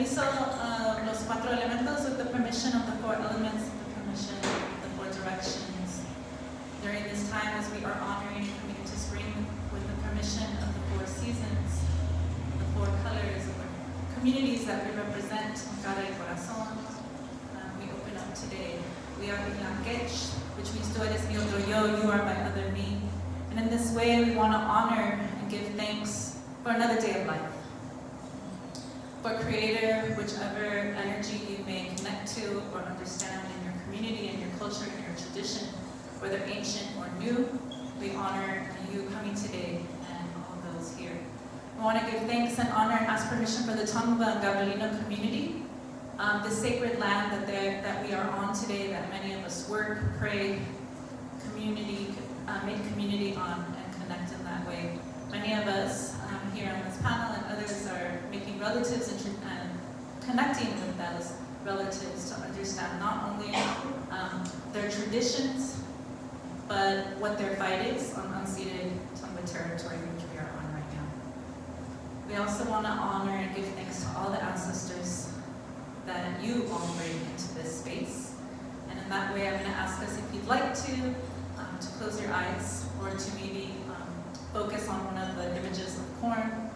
hizo los cuatro elementos with the permission of the four elements, with the permission of the four directions. During this time, as we are honoring and coming to spring with the permission of the four seasons, the four colors of the communities that we represent, Cara y Corazón, we open up today. We are In Lak Ech, which means tú eres mi otro yo, you are my other me. And in this way, we want to honor and give thanks for another day of life. For Creator, whichever energy you may connect to or understand in your community, in your culture, in your tradition, whether ancient or new, we honor you coming today and all those here. We want to give thanks and honor and ask permission for the Tongva and Gabrielino community, the sacred land that we are on today, that many of us work, pray, community, make community on and connect in that way. Many of us here on this panel and others are making relatives and connecting with those relatives to understand not only their traditions, but what their fight is on unceded Tongva territory, which we are on right now. We also want to honor and give thanks to all the ancestors that you all bring into this space. And in that way, I'm going to ask us if you'd like to close your eyes or to maybe focus on one of the images of corn.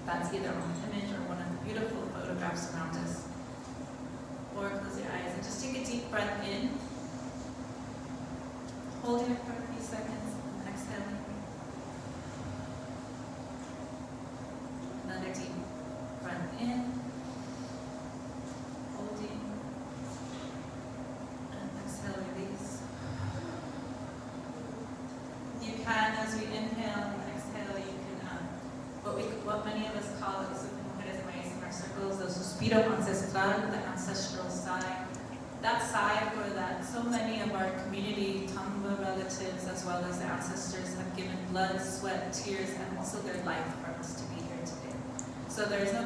That's either on the image or one of the beautiful photographs around us. Or close your eyes and just take a deep breath in. Holding it for a few seconds and exhaling. Another deep breath in. Holding. And exhale, release. You can, as we inhale and exhale, you can, what many of us call it, in our circles, the suspiro ancestral, the ancestral sigh. That sigh for that so many of our community Tongva relatives, as well as their ancestors, have given blood, sweat, tears, and also their life for us to be here today. So there is no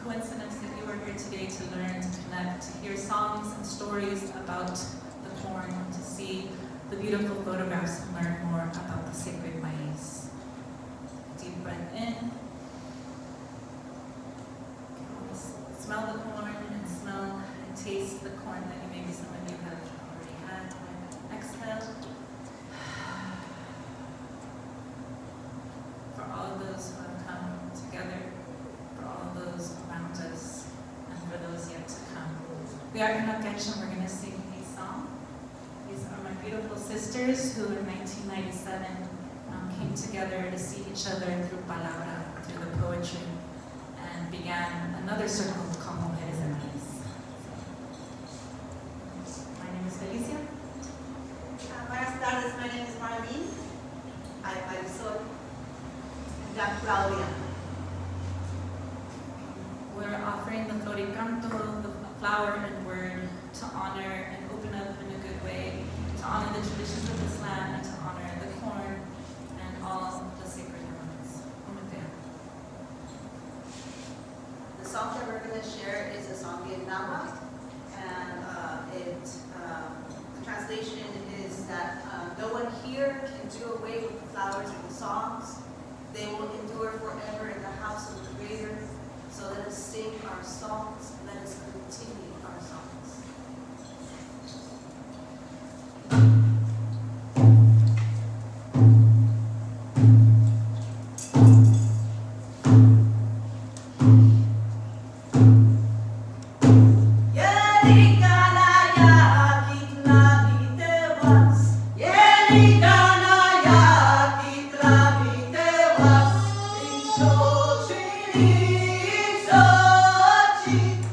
coincidence that you are here today to learn, to connect, to hear songs and stories about the corn, to see the beautiful photographs and learn more about the sacred maize. Deep breath in. Smell the corn and smell and taste the corn that maybe some of you have already had. Exhale. For all those who have come together, for all those around us, and for those yet to come. We are In Lak Ech and we're going to sing a song. These are my beautiful sisters who in 1997 came together to see each other through palabra, through the poetry, and began another circle called Montes. My name is Felicia. Buenas tardes, my name is Marlene. I'm Marisol. And I'm Claudia. We're offering the flor canto, the flower and word, to honor and open up in a good way, to honor the traditions of this land, and to honor the corn and all the sacred elements. The song that we're going to share is a song in Nama, and the translation is that no one here can do away with the flowers and the songs. They will endure forever in the house of the Creator. So let us sing our songs, let us continue our songs. Shuchipil,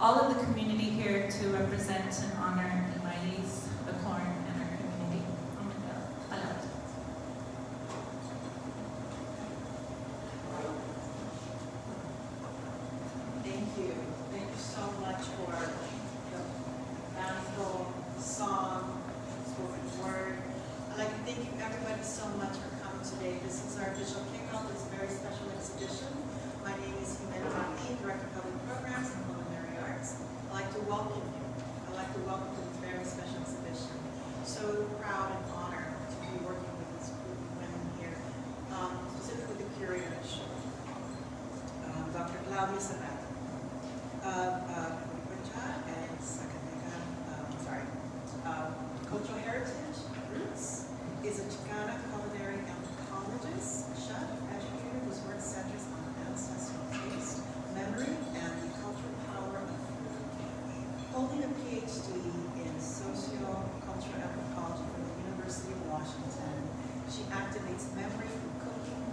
all of the community here to represent and honor the maíz, the corn, and our community. Palabra. Thank you. Thank you so much for the bountiful song, spoken word. I'd like to thank you everybody so much for coming today. This is our official kickoff of this very special exhibition. My name is Xicana Indigenous, Director of Public Programs and Culinary Arts. I'd like to welcome you. I'd like to welcome you to this very special exhibition. So proud and honored to be working with this group of women here, specifically the curator of the show, Dr. Claudia Serrato. Cultural Heritage Roots is a Chicana culinary anthropologist, chef, educator whose work centers on ancestral taste, memory, and the cultural power of food. Holding a PhD in socio-cultural anthropology from the University of Washington, she activates memory through cooking,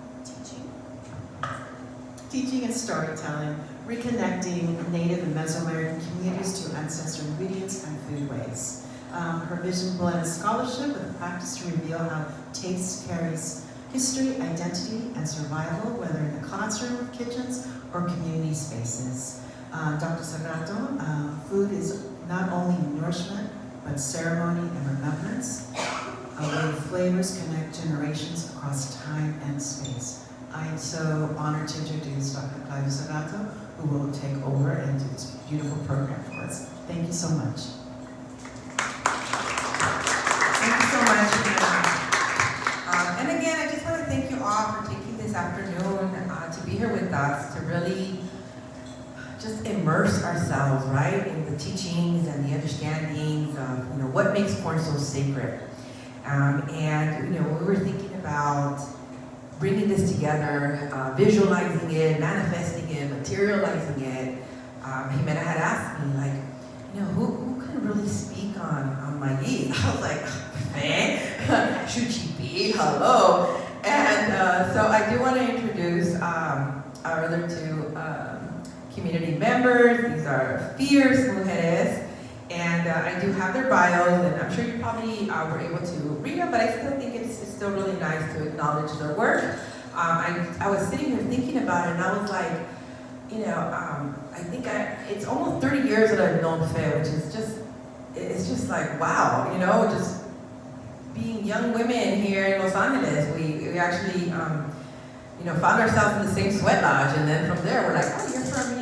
teaching and storytelling, reconnecting Native and Mesoamerican communities to ancestral ingredients and foodways. Her vision blends scholarship with a practice to reveal how taste carries history, identity, and survival, whether in the classroom, kitchens, or community spaces. Dr. Serrato, food is not only nourishment, but ceremony and remembrance, a way flavors connect generations across time and space. I am so honored to introduce Dr. Claudia Serrato, who will take over and do this beautiful program for us. Thank you so much. Thank you so much. And again, I just want to thank you all for taking this afternoon to be here with us, to really just immerse ourselves, right, in the teachings and the understandings of, what makes corn so sacred. And, we were thinking about bringing this together, visualizing it, manifesting it, materializing it. Ximena had asked me, like, who can really speak on my yeast? I was like, Shuchipil, hello. And so I do want to introduce our other two community members. These are fierce mujeres. And I do have their bios, and I'm sure you probably were able to read them, but I still think it's still really nice to acknowledge their work. I was sitting here thinking about it, and I was like, I think it's almost 30 years that I've known Fe, which is just like, wow, just being young women here in Los Angeles, we actually, found ourselves in the same sweat lodge, and then from there, we're like, oh, you're from,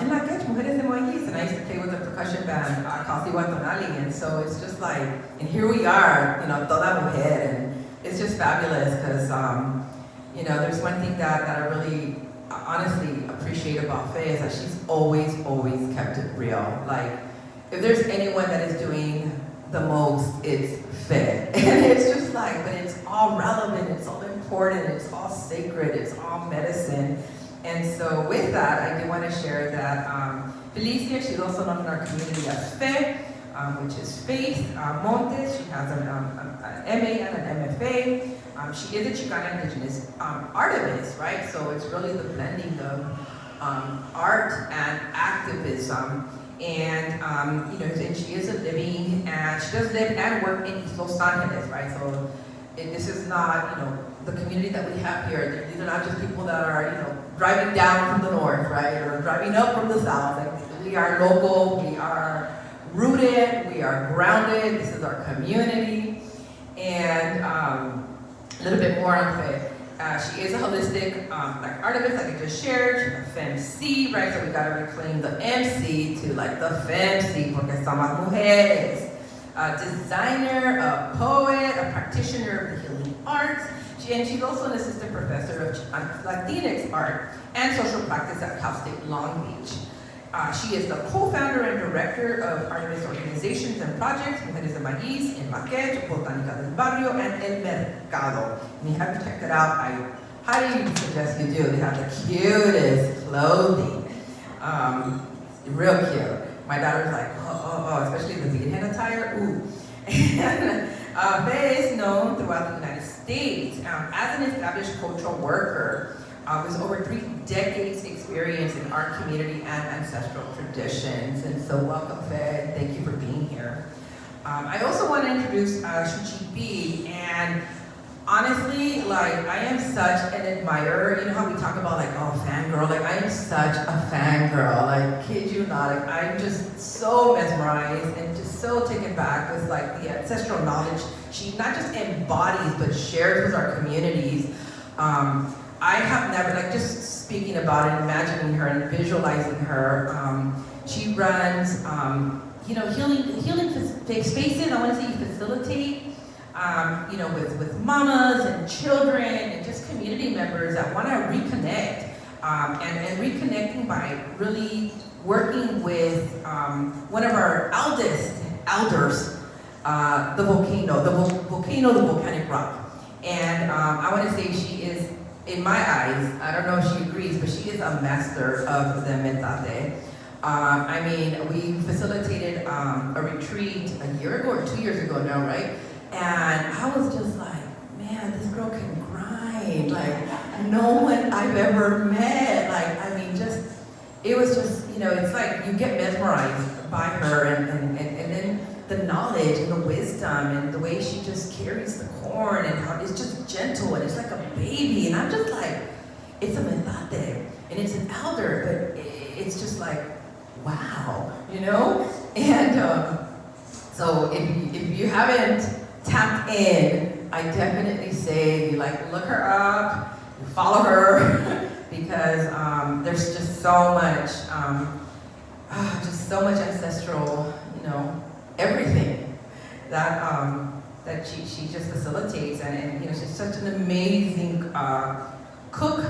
In Lak Ech, Mujeres de Moyis, and I used to play with a percussion band called Tonali, and so it's just like, and here we are, toda mujer, and it's just fabulous, because, there's one thing that I really honestly appreciate about Fe is that she's always kept it real. Like, if there's anyone that is doing the most, it's Fe. And it's just like, but it's all relevant, it's all important, it's all sacred, it's all medicine. And so with that, I do want to share that Felicia, she's also known in our community as Fe, which is faith. Montes, she has an MA and an MFA. She is a Chicana Indigenous artivist, right? So it's really the blending of art and activism. And, and she is a living, and she does live and work in East Los Angeles, right? So this is not, the community that we have here. These are not just people that are, driving down from the north, right? Or driving up from the south. Like, we are local, we are rooted, we are grounded. This is our community. And a little bit more on Fe. She is a holistic artivist, like I just shared. She's a femc, right? So we gotta reclaim the MC to like the femc, porque somos mujeres. A designer, a poet, a practitioner of the healing arts. And she's also an assistant professor of Latinx art and social practice at Cal State Long Beach. She is the co-founder and director of artivist organizations and projects, Mujeres de Maíz, In Lak Ech, Plática del Barrio, and El Mercado. And you have to check that out. I highly suggest you do. They have the cutest clothing. Real cute. My daughter's like, oh, especially the vegan attire, ooh. And Fe is known throughout the United States as an established cultural worker with over 3 decades experience experience in our community and ancestral traditions. And so welcome, Fed. Thank you for being here. I also want to introduce Shuchipil, and honestly, like, I am such an admirer. You know how we talk about, like, oh, fangirl? Like, I am such a fangirl. Like, kid you not. Like, I'm just so mesmerized and just so taken back with, like, the ancestral knowledge she not just embodies, but shares with our communities. I have never, like, just speaking about it, imagining her and visualizing her. She runs, you know, healing spaces. I want to say you facilitate. You know, with mamas and children and just community members that want to reconnect, and reconnecting by really working with one of our elders, the volcanic rock. And I want to say she is, in my eyes, I don't know if she agrees, but she is a master of the metate. I mean, we facilitated a retreat a year ago or 2 years ago now, right? And I was just like, man, this girl can grind. Like, no one I've ever met. Like, I mean, just, it was just, you know, it's like you get mesmerized by her and then the knowledge and the wisdom and the way she just carries the corn and how it's just gentle and it's like a baby. And I'm just like, it's a metate and it's an elder, but it's just like, wow, you know? And so if you haven't tapped in, I definitely say you like look her up, you follow her, because there's just so much ancestral, you know, everything that she just facilitates, and you know, she's such an amazing cook.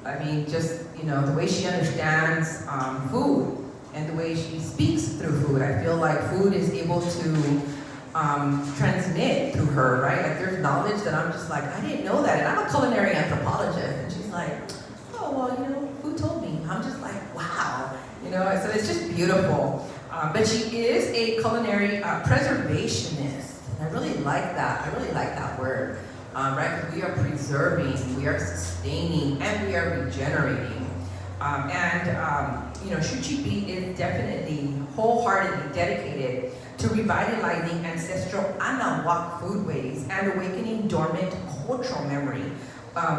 I mean, just, you know, the way she understands food and the way she speaks through food. I feel like food is able to transmit through her, right? Like, there's knowledge that I'm just like, I didn't know that. And I'm a culinary anthropologist. And she's like, oh, well, you know, who told me? I'm just like, wow. You know, so it's just beautiful. But she is a culinary preservationist. And I really like that. I really like that word, right? Because we are preserving, we are sustaining, and we are regenerating. You know, Shuchipil is definitely wholeheartedly dedicated to revitalizing ancestral Anahuac foodways and awakening dormant cultural memory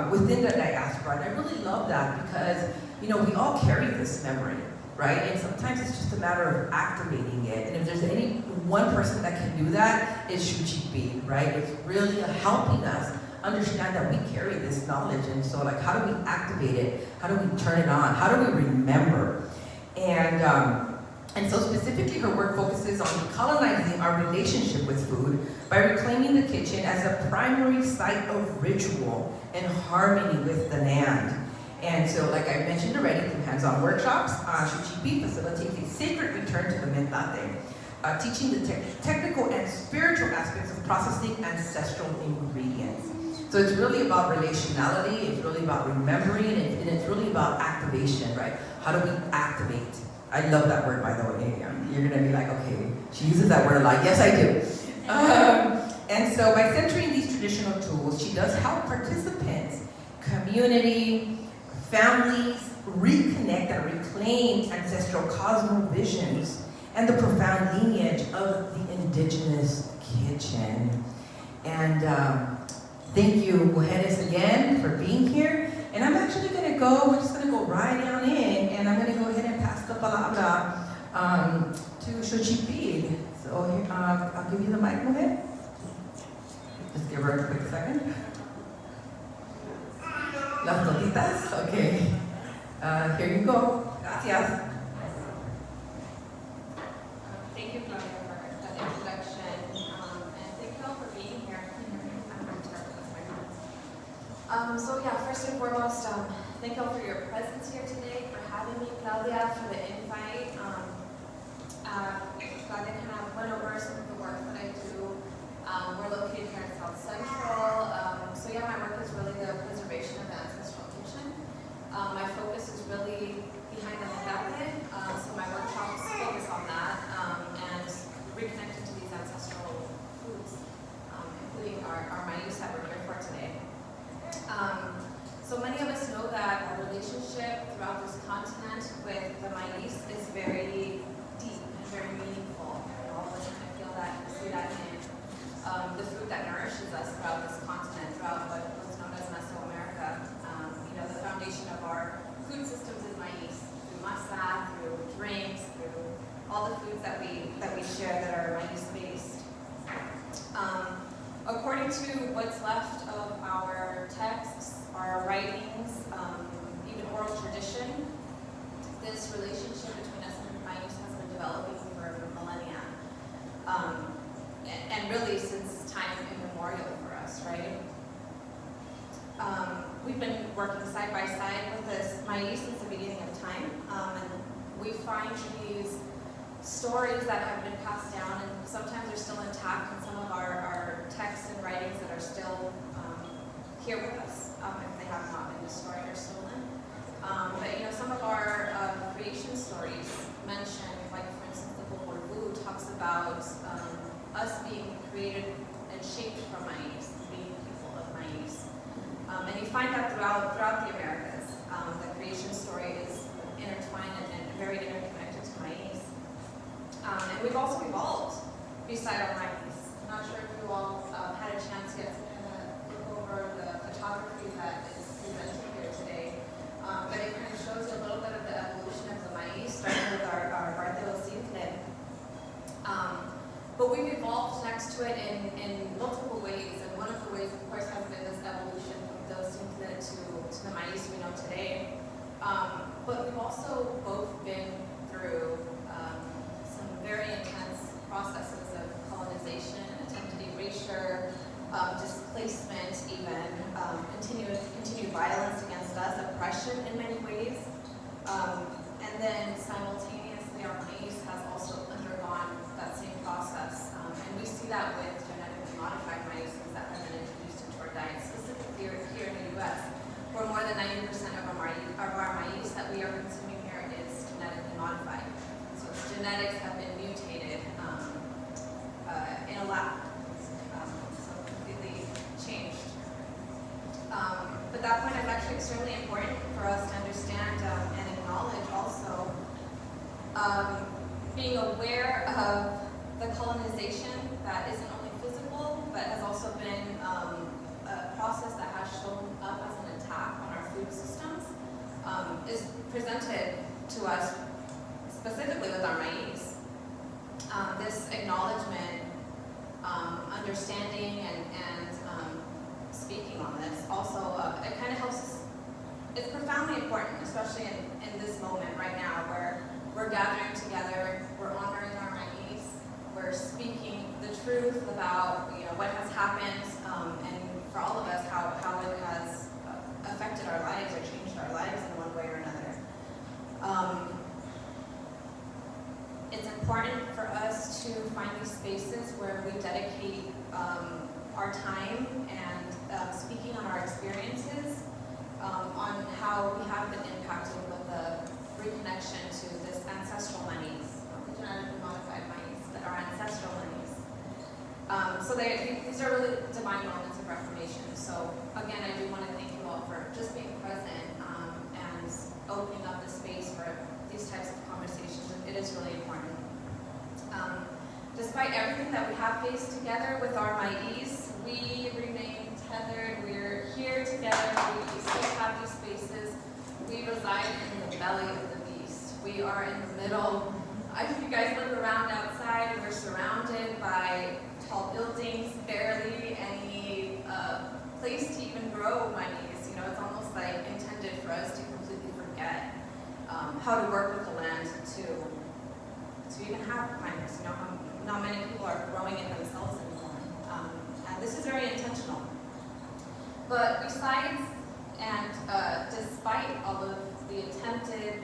within the diaspora. And I really love that because, you know, we all carry this memory, right? And sometimes it's just a matter of activating it. And if there's any one person that can do that, it's Shuchipil, right? It's really helping us understand that we carry this knowledge. And so, like, how do we activate it? How do we turn it on? How do we remember? And so specifically, her work focuses on decolonizing our relationship with food by reclaiming the kitchen as a primary site of ritual and harmony with the land. And so, like I mentioned already, through hands-on workshops, Shuchipil facilitates a sacred return to the metate, teaching the technical and spiritual aspects of processing ancestral ingredients. So it's really about relationality, it's really about remembering, and it's really about activation, right? How do we activate? I love that word, by the way. You're gonna be like, okay, she uses that word a lot. Yes, I do. And so by centering these traditional tools, she does help participants, community, families, reconnect and reclaim ancestral cosmovisions and the profound lineage of the indigenous kitchen. And thank you, Mujeres, again for being here. And I'm actually we're just gonna go right down in, and I'm gonna go ahead and pass the palabra to Shuchipil. So here, I'll give you the mic, Mujer. Just give her a quick second. Las notitas, okay. Here you go. Gracias. Thank you, Claudia, for that introduction, and thank you all for being here. I'm going to start with my comments. So yeah, first and foremost, thank you all for your presence here today, for having me, Claudia, for the invite. Claudia kind of went over some of the work that I do. We're located here in South Central. So yeah, my work is really the preservation of the ancestral kitchen. My focus is really behind the metate, so my workshops focus on that, and reconnecting to these ancestral foods, including our menus that we're here for today. So many of us know that our relationship throughout this continent what's left of our texts, our writings, even oral tradition, this relationship between us and maíz has been developing for millennia. And really since time immemorial for us, right? We've been working side by side with this maíz since the beginning of time, and we find these stories that have been passed down, and sometimes they're still intact in some of our texts and writings that are still here with us, if they have not been destroyed or stolen. But you know, some of our creation stories mention, like for instance, the book Food talks about us being created and shaped from maíz, being people of maíz. And you find that throughout the Americas. The creation story is intertwined and very interconnected to maíz. And we've also evolved beside our maíz. I'm not sure if you all had a chance yet to kind of look over the photography that is presented here today. But it kind of shows you a little bit of the evolution of the maíz, starting with our simple. But we've evolved next to it in multiple ways, and one of the ways, of course, has been this evolution from those simple to the maíz we know today. But we've also both been through some very intense processes of colonization, attempted erasure, displacement, even continued violence against us, oppression in many ways, and then simultaneously our maíz has also undergone that same process, and we see that with genetically modified maízes that have been introduced into our diet, specifically here in the U.S., where more than 90% of our maíz that we are consuming here is genetically modified. So its genetics have been mutated in a lab, so completely changed. But that point is actually extremely important for us to understand and acknowledge also. Being aware of the colonization that isn't only physical, but has also been a process that has shown up as an attack on our food systems, is presented to us specifically with our maíz. This acknowledgement, understanding, and speaking on this also, it kind of helps us. It's profoundly important, especially in this moment right now, where we're gathering together, we're honoring our maíz, we're speaking the truth about what has happened, and for all of us how it has affected our lives or changed our lives in one way or another. It's important for us to find these spaces where we dedicate our time and speaking on our experiences, on how we have been impacted with the reconnection to this ancestral maíz, the genetically modified maíz, that are ancestral maíz. So these are really divine moments of reformation. So again, I do want to thank you all for just being present and opening up the space for these types of conversations. It is really important. Despite everything that we have faced together with our maíz, we remain tethered. We're here together. We still have these spaces. We reside in the belly of the beast. We are in the middle. If you guys look around outside, we're surrounded by tall buildings, barely any place to even grow maíz. It's almost like intended for us to completely forget how to work with the land to even have maíz. Not many people are growing it themselves anymore. And this is very intentional. But besides and despite all of the attempted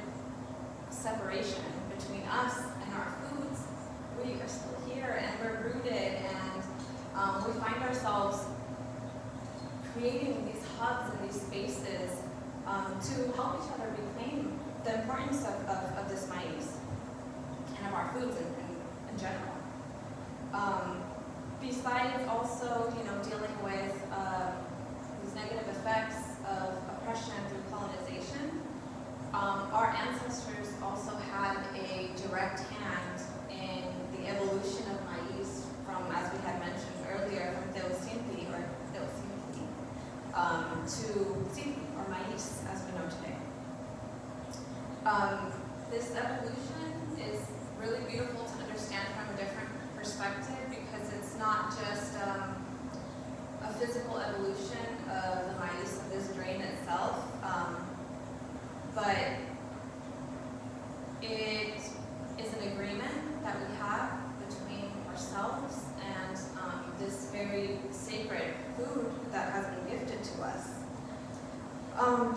separation between us and our foods, we are still here and we're rooted, and we find ourselves creating these hubs and these spaces to help each other reclaim the importance of this maíz and of our foods in general. Besides also, dealing with these negative effects of oppression through colonization, our ancestors also had a direct hand in the evolution of maíz from, as we had mentioned earlier, from teosimpi to simpi, or maíz, as we know today. This evolution is really beautiful to understand from a different perspective, because it's not just a physical evolution of the mighties of this drain itself, but it is an agreement that we have between ourselves and this very sacred food that has been gifted to us.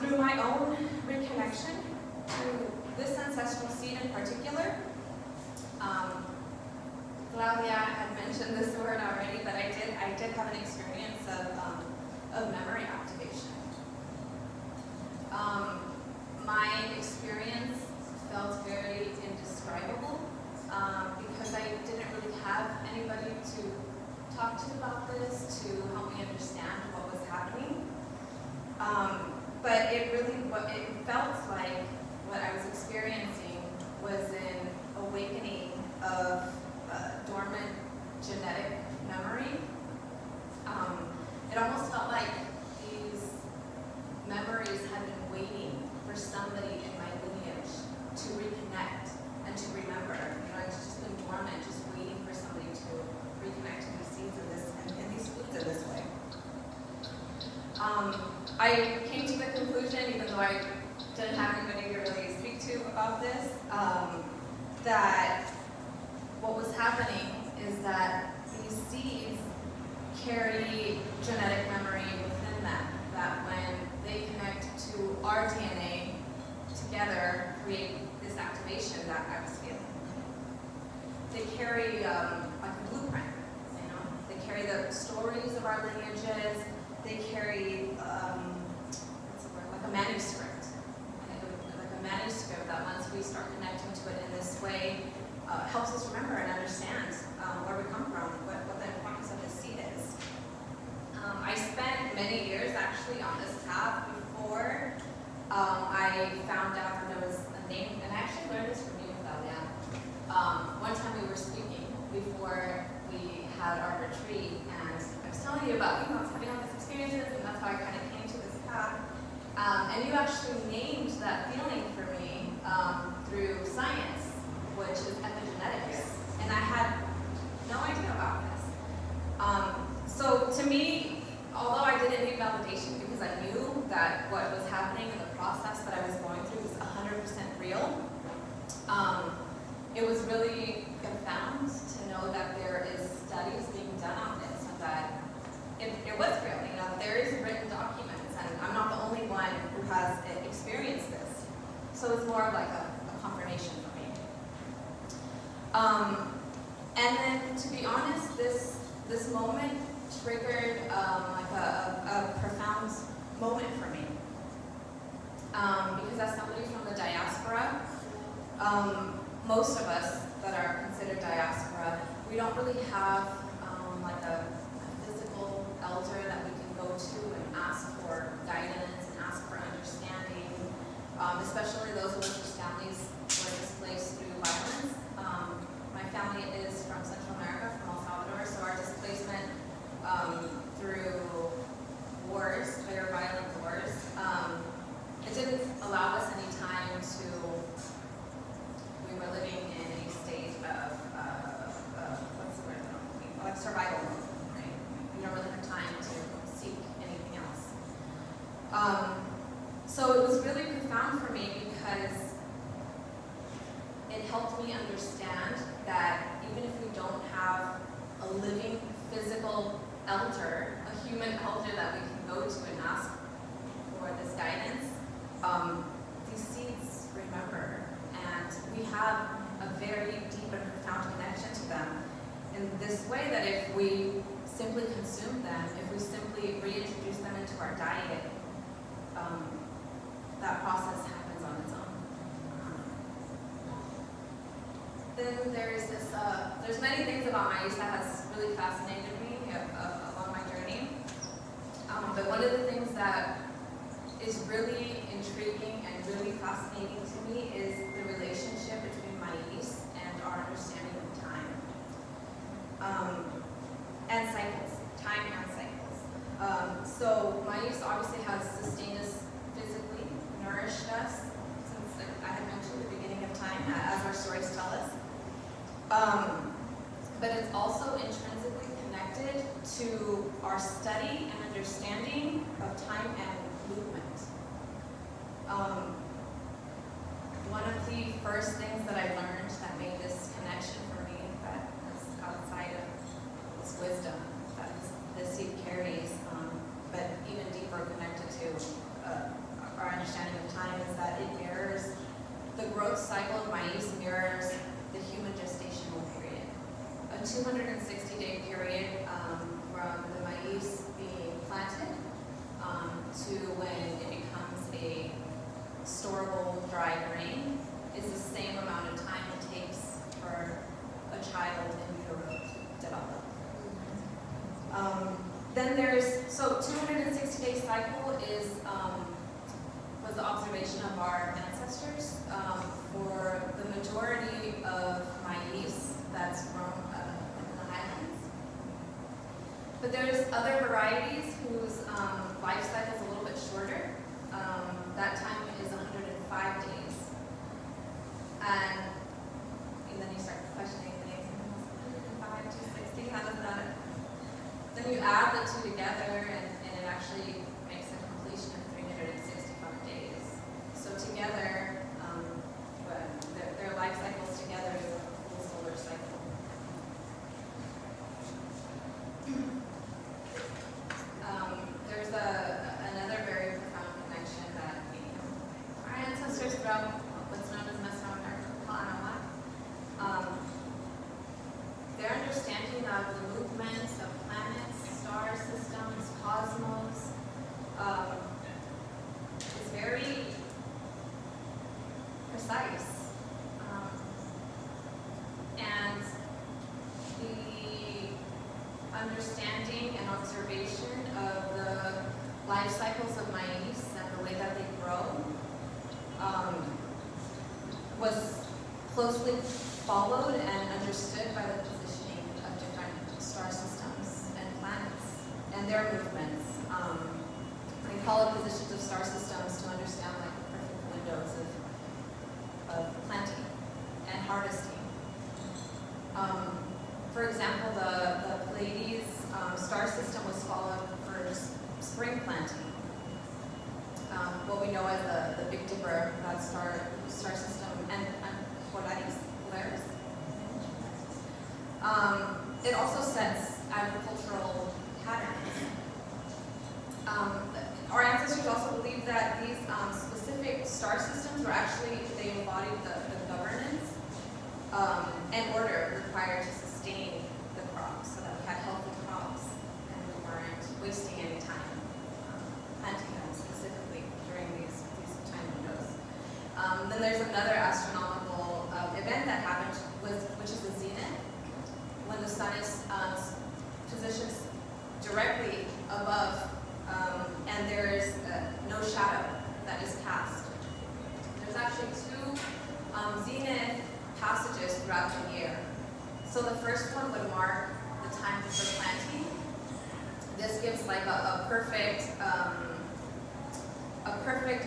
Through my own reconnection to this ancestral seed in particular, Claudia had mentioned this word already, but I did have an experience of memory activation. My experience felt very indescribable because I didn't really have anybody to talk to about this, to help me understand what was happening. But it felt like what I was experiencing was an awakening of dormant genetic memory. It almost felt like these memories had been waiting for somebody in my lineage to reconnect and to remember. You know, it's just been dormant, just waiting for somebody to reconnect to these seeds in this and these foods in this way. I came to the conclusion, even though I didn't have anybody to really speak to about this, that what was happening is that these seeds carry genetic memory within them, that when they connect to our DNA together, create this activation that I was feeling. They carry like a blueprint, you know? They carry the stories of our lineages. They carry like a manuscript, like a manuscript that once we start connecting to it in this way, helps us remember and understand where we come from, what the importance of this seed is. I spent many years actually on this path before I found out that there was a name, and I actually learned this from you, Claudia. One time we were speaking before we had our retreat, and I was telling you about, I was having all these experiences, and that's how I kind of came to this path. And you actually named that feeling for me through science, which is epigenetics. And I had no idea about this. So to me, although I didn't need validation because I knew that what was happening in the process that I was going through was 100% real, it was really profound to know that there is studies being done on this and that it was real. You know, there is written documents, and I'm not the only one who has experienced this. So it's more of like a confirmation for me. And then, to be honest, this moment triggered like a profound moment for me. Because as somebody from the diaspora, most of us that are considered diaspora, we don't really have like a physical elder that we can go to and ask for guidance and ask for understanding, especially those of us whose families were displaced through violence. My family is from Central America, from El Salvador, so our displacement through wars, very violent wars, it didn't allow us any time to, we were living in a state of, what's the word, like survival mode, right? We don't really have time to seek anything else. So it was really profound for me because it helped me understand that even if we don't have a living physical elder, a human elder that we can go to and ask for this guidance, these seeds remember, and we have a very deep and profound connection to them in this way that if we simply consume them, if we simply reintroduce them into our diet, that process happens on its own. Then there's this, there's many things about maize that has really fascinated me along my journey. But one of the things that is really intriguing and really fascinating to me is the relationship between maize and our understanding of time. And cycles, time and cycles. So maize obviously has sustained us physically, nourished us, since I had mentioned the beginning of time, as our stories tell us. But it's also intrinsically connected connected to our study and understanding of time and movement. One of the first things that I learned that made this connection for me, that is outside of this wisdom that this seed carries, but even deeper connected to our understanding of time, is that it mirrors the growth cycle of maize mirrors the human gestational period. A 260-day period from the maize being planted to when it becomes a storable dry grain is the same amount of time it takes for a child in utero to develop. Then there's, so 260-day cycle is, was the observation of our ancestors for the majority of maize that's grown in the highlands. But there's other varieties whose life cycle is a little bit shorter. That time is 105 days. And then you start questioning things. 105, 260, how does that? Then you add the two together and it actually makes a completion of 365 days. So together, their life cycles together is a full solar cycle. There's another very profound connection that our ancestors throughout what's known as Mesoamerica, their understanding of the movements of planets, star systems, cosmos, is very precise. And the understanding and observation of the life cycles of maize and the way that they grow was closely followed and understood by the positioning of different star systems and planets and their movements. They follow positions of star systems to understand like the perfect windows of planting and harvesting. For example, the Pleiades star system was followed for spring planting. What we know as the Big Dipper, that star system, and Polaris. It also sets agricultural patterns. Our ancestors also believed that these specific star systems were actually, they embodied the governance and order required to sustain the crops, so that we had healthy crops and we weren't wasting any time planting them specifically during these time windows. Then there's another astronomical event that happened, which is the zenith, when the sun is positioned directly above, and there is no shadow that is cast. There's actually two zenith passages throughout the year. So the first one would mark the time for planting. This gives like a perfect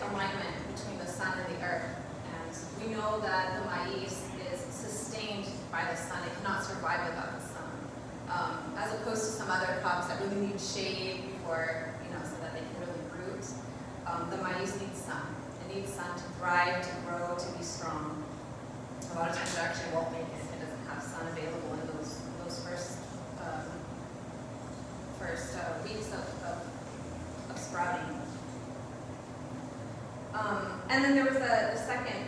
alignment between the sun and the earth. And we know that the maize is sustained by the sun. It cannot survive without the sun. As opposed to some other crops that really need shade before, so that they can really root. The maize needs sun. It needs sun to thrive, to grow, to be strong. A lot of times it actually won't make it if it doesn't have sun available in those first weeks of sprouting. And then there was the second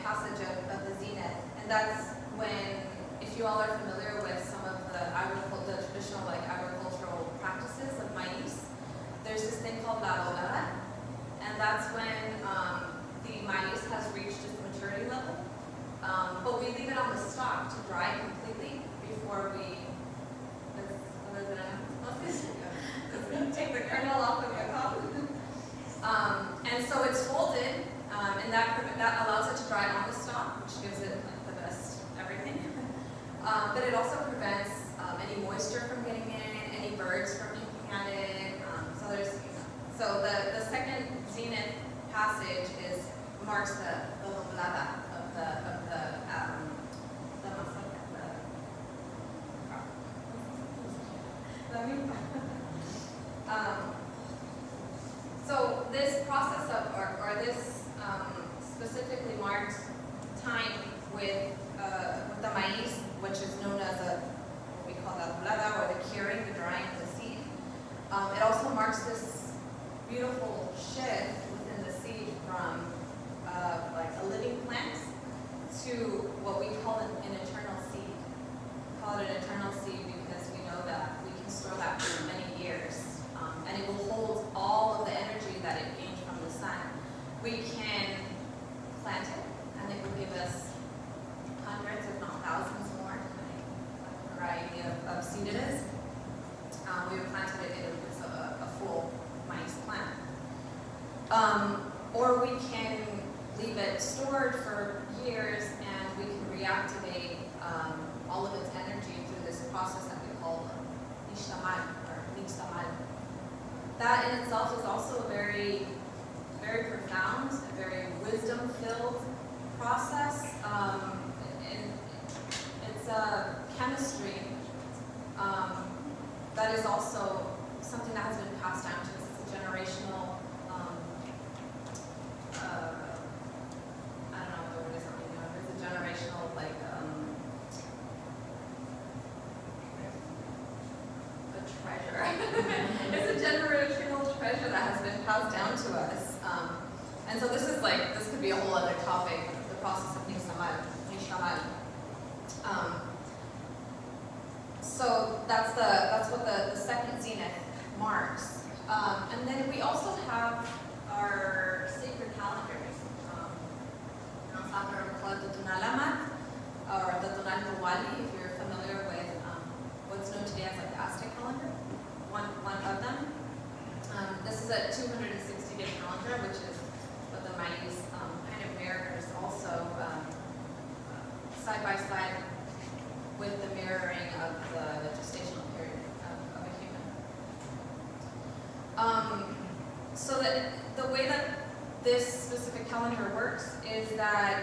passage of the zenith, and that's when, if you all are familiar with some of the traditional agricultural practices of maize, there's this thing called la rodada, and that's when the maize has reached its maturity level, but we leave it on the stalk to dry completely before we take the kernel off of the cob. And so it's folded, and that allows it to dry on the stalk, which gives it the best everything. But it also prevents any moisture from getting in, any birds from picking at it. So the second zenith passage marks the lomblada of the stored for years, and we can reactivate all of its energy through this process that we call nixtamal or nixtamal. That in itself is also a very, very profound, a very wisdom-filled process. And it's a chemistry that is also something that has been passed down to us. It's a generational, I don't know what the word is, it's a generational, like, a treasure. It's a generational treasure that has been passed down to us. And so this could be a whole other topic, the process of nixtamal. So that's what the second zenith marks. And then we also have our sacred calendars. Or the Tonal Mawali, if you're familiar with what's known today as the Aztec calendar, one of them. This is a 260-day calendar, which is what the Mayas kind of mirrors also side by side with the mirroring of the gestational period of a human. So that the way that this specific calendar works is that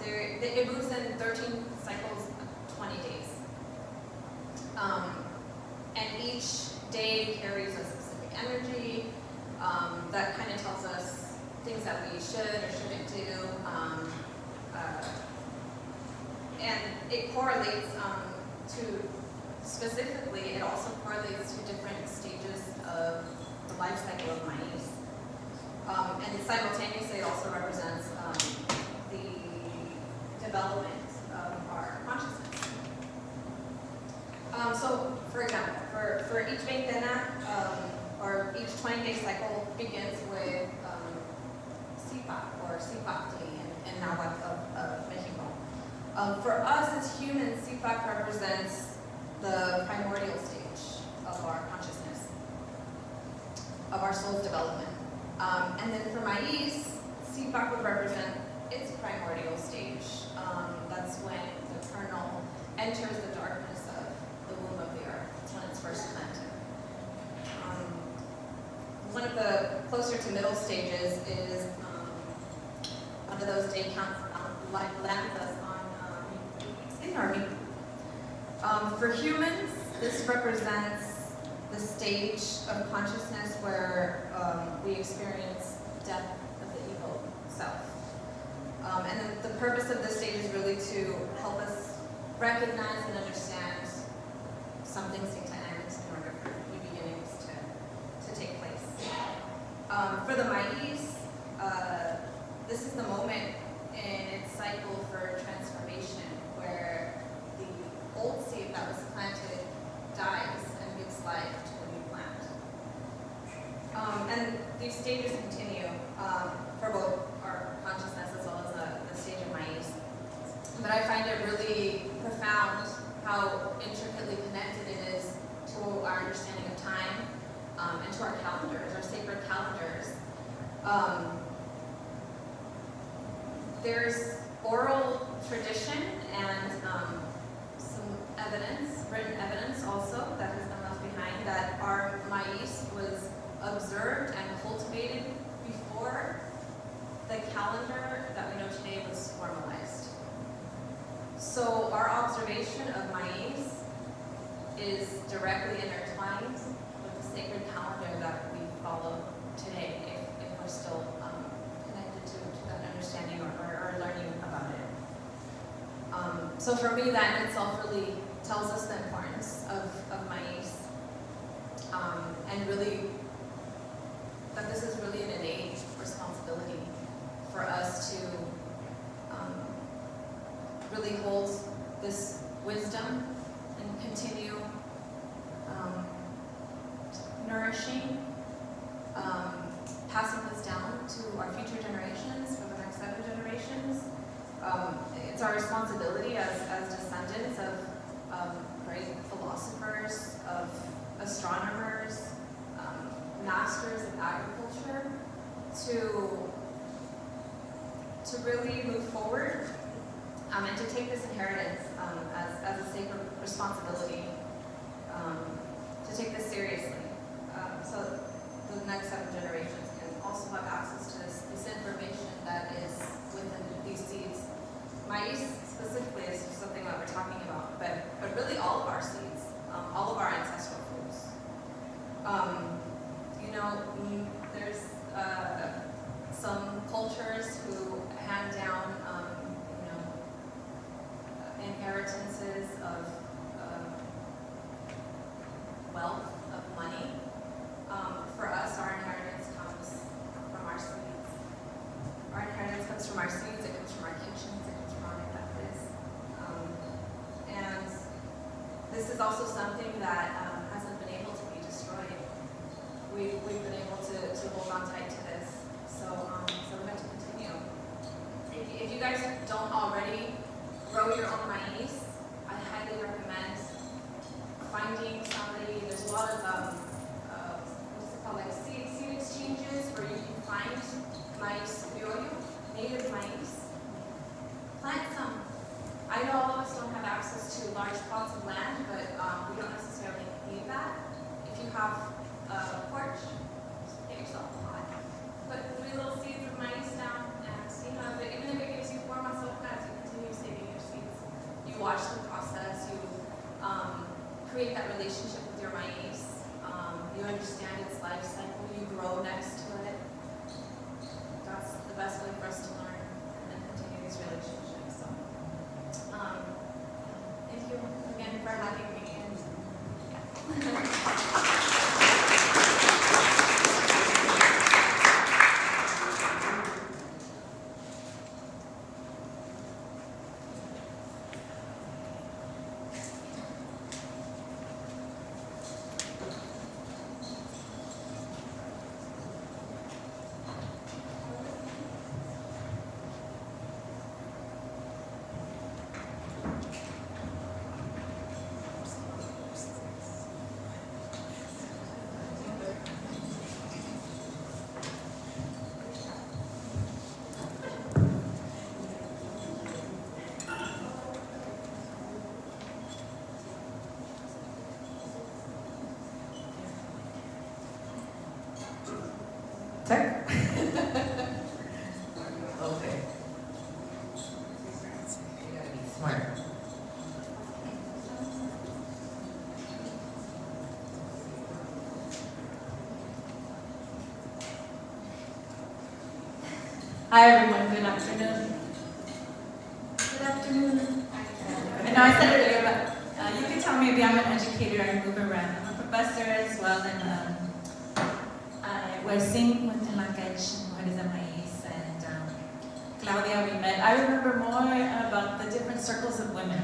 it moves in 13 cycles of 20 days. And each day carries a specific energy that kind of tells us things that we should or shouldn't do. And it correlates to, specifically, it also correlates to different stages of the life cycle of maize. And simultaneously, it also represents the development of our consciousness. So, for example, for each veintena, or each 20-day cycle begins with Sipa, or Sipactli in Nahuatl of Mexico. For us as humans, Sipak represents the primordial stage of our consciousness, of our soul's development. And then for maize, Sipak would represent its primordial stage. That's when the kernel enters the darkness of the womb of the earth. That's when it's first planted. One of the closer to middle stages is one of those day counts lands us on For humans, this represents the stage of consciousness where we experience death of the ego self. And the purpose of this stage is really to help us recognize and understand some things need to end in order for new beginnings to take place. For the maize, this is the moment in its cycle for transformation where the old seed that was planted dies and gives life to a new plant. And these stages continue for both our consciousness as well as the stage of maize. But I find it really profound how intricately connected it is to our understanding of time and to our calendars, our sacred calendars. There's oral tradition and some evidence, written evidence also, that has been left behind that our maize was observed and cultivated before the calendar that we know today was formalized. So our observation of maize is directly intertwined with the sacred calendar that we follow today, if we're still connected to that understanding or learning about it. So for me, that in itself really tells us the importance of maize, and really that this is really an innate responsibility for us to really hold this wisdom and continue nourishing, passing this down to our future generations, for the next 7 generations. It's our responsibility as descendants of great philosophers, of astronomers, masters of agriculture, to really move forward and to take this inheritance as a sacred responsibility, to take this seriously. So the next 7 generations can also have access to this information that is within these seeds. Maize specifically is something that we're talking about, but really all of our seeds, all of our ancestral foods. There's some cultures who hand down, inheritances of wealth, of money. For us, our inheritance comes from our seeds. Our inheritance comes from our seeds, it comes from our kitchens, it comes from our methods. And this is also something that hasn't been able to be destroyed. We've been able to hold on tight to this. So we're going to continue. If you guys don't already grow your own maize, I highly recommend finding somebody. There's a lot of like seed exchanges where you can find maize criollo, native maize. Plant some. I know all of us don't have access to large plots of land, but we don't necessarily need that. If you have a porch, just get yourself a pot. Put 3 little seeds of maize down, and even if it gives you 4 mazorcas, you continue saving your seeds. You watch the process. You create that relationship with your maize. You understand its life cycle, you grow next to it. That's the best way for us to learn and then continue these relationships. So, thank you again for having me. Check. Okay. You gotta be smart. Hi everyone, good afternoon. Good afternoon. I know I said it earlier, but you can tell maybe I'm an educator and move around. I'm a professor as well, and I sing with In Lak Ech, Mujeres de Maíz, and Claudia we met. I remember more about the different circles of women,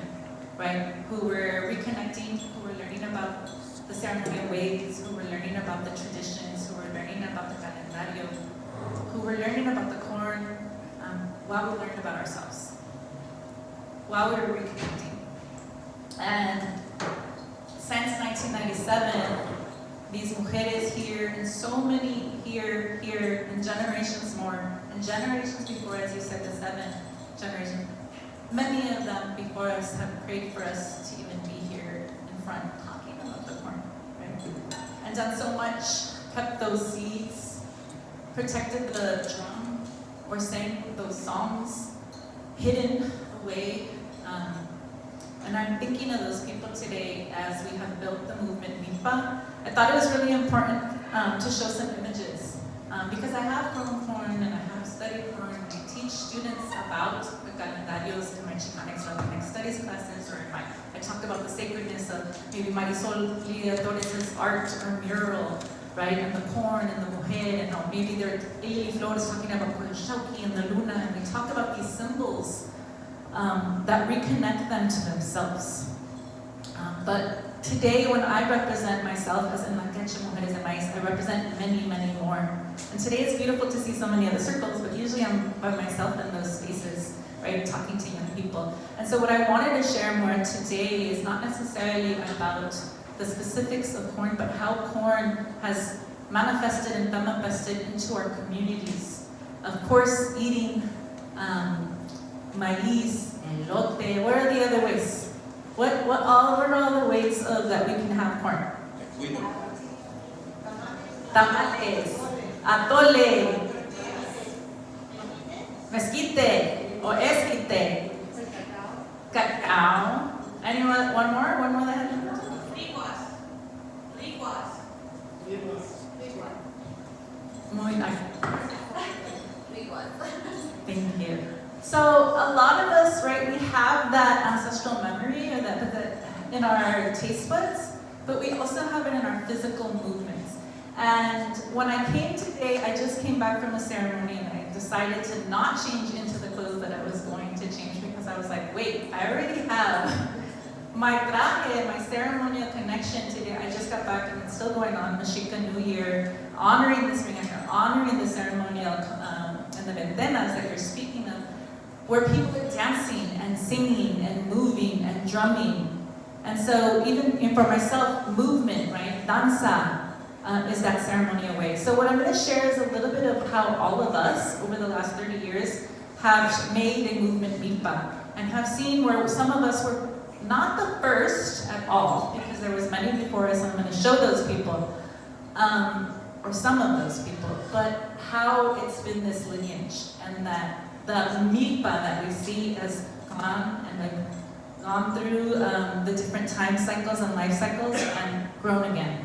right, who were reconnecting, who were learning about the ceremonial ways, who were learning about the traditions, who were learning about the calendario, who were learning about the corn, while we learned about ourselves, while we were reconnecting. And since 1997, these mujeres here, and so many here, and generations more, and generations before, as you said, the 7th generation, many of them before us have prayed for us to even be here in front talking about the corn, right? And done so much, kept those seeds, protected the drum, or sang those songs, hidden away. And I'm thinking of those people today as we have built the movement MIPA. I thought it was really important to show some images because I have grown corn and I have studied corn. I teach students about the calendarios in my Xicana studies classes, or I talk about the sacredness of maybe Marisol Lidia Torres' art or mural, right, and the corn and the mujer, and how maybe they're Lily Flores talking about Shauki and the Luna, and we talk about these symbols that reconnect them to themselves. But today, when I represent myself as In Lak Ech Mujeres de Maíz, I represent many, many more. And today it's beautiful to see so many other circles, but usually I'm by myself in those spaces, right, talking to young people. And so what I wanted to share more today is not necessarily about the specifics of corn, but how corn has manifested and manifested into our communities. Of course, eating Maíz, elote, what are the other ways? What are all the ways that we can have corn? Tamales, atole, mezquite, or esquite, cacao. Anyone, one more that has muy nice. Thank you. So a lot of us, right, we have that ancestral memory or that in our taste buds, but we also have it in our physical movements. And when I came today, I just came back from a ceremony and I decided to not change into the clothes that I was going to change because I was like, wait, I already have my traje, my ceremonial connection today. I just got back and it's still going on, Mexica New Year, honoring the spring, honoring the ceremonial and the ventenas that you're speaking of, where people are dancing and singing and moving and drumming. And so even for myself, movement, right, danza, is that ceremonial way. So what I'm going to share is a little bit of how all of us, over the last 30 years, have made a movement milpa, and have seen where some of us were not the first at all, because there was many before us, and I'm going to show those people, or some of those people, but how it's been this lineage, and that the milpa that we see has gone and gone through the different time cycles and life cycles and grown again.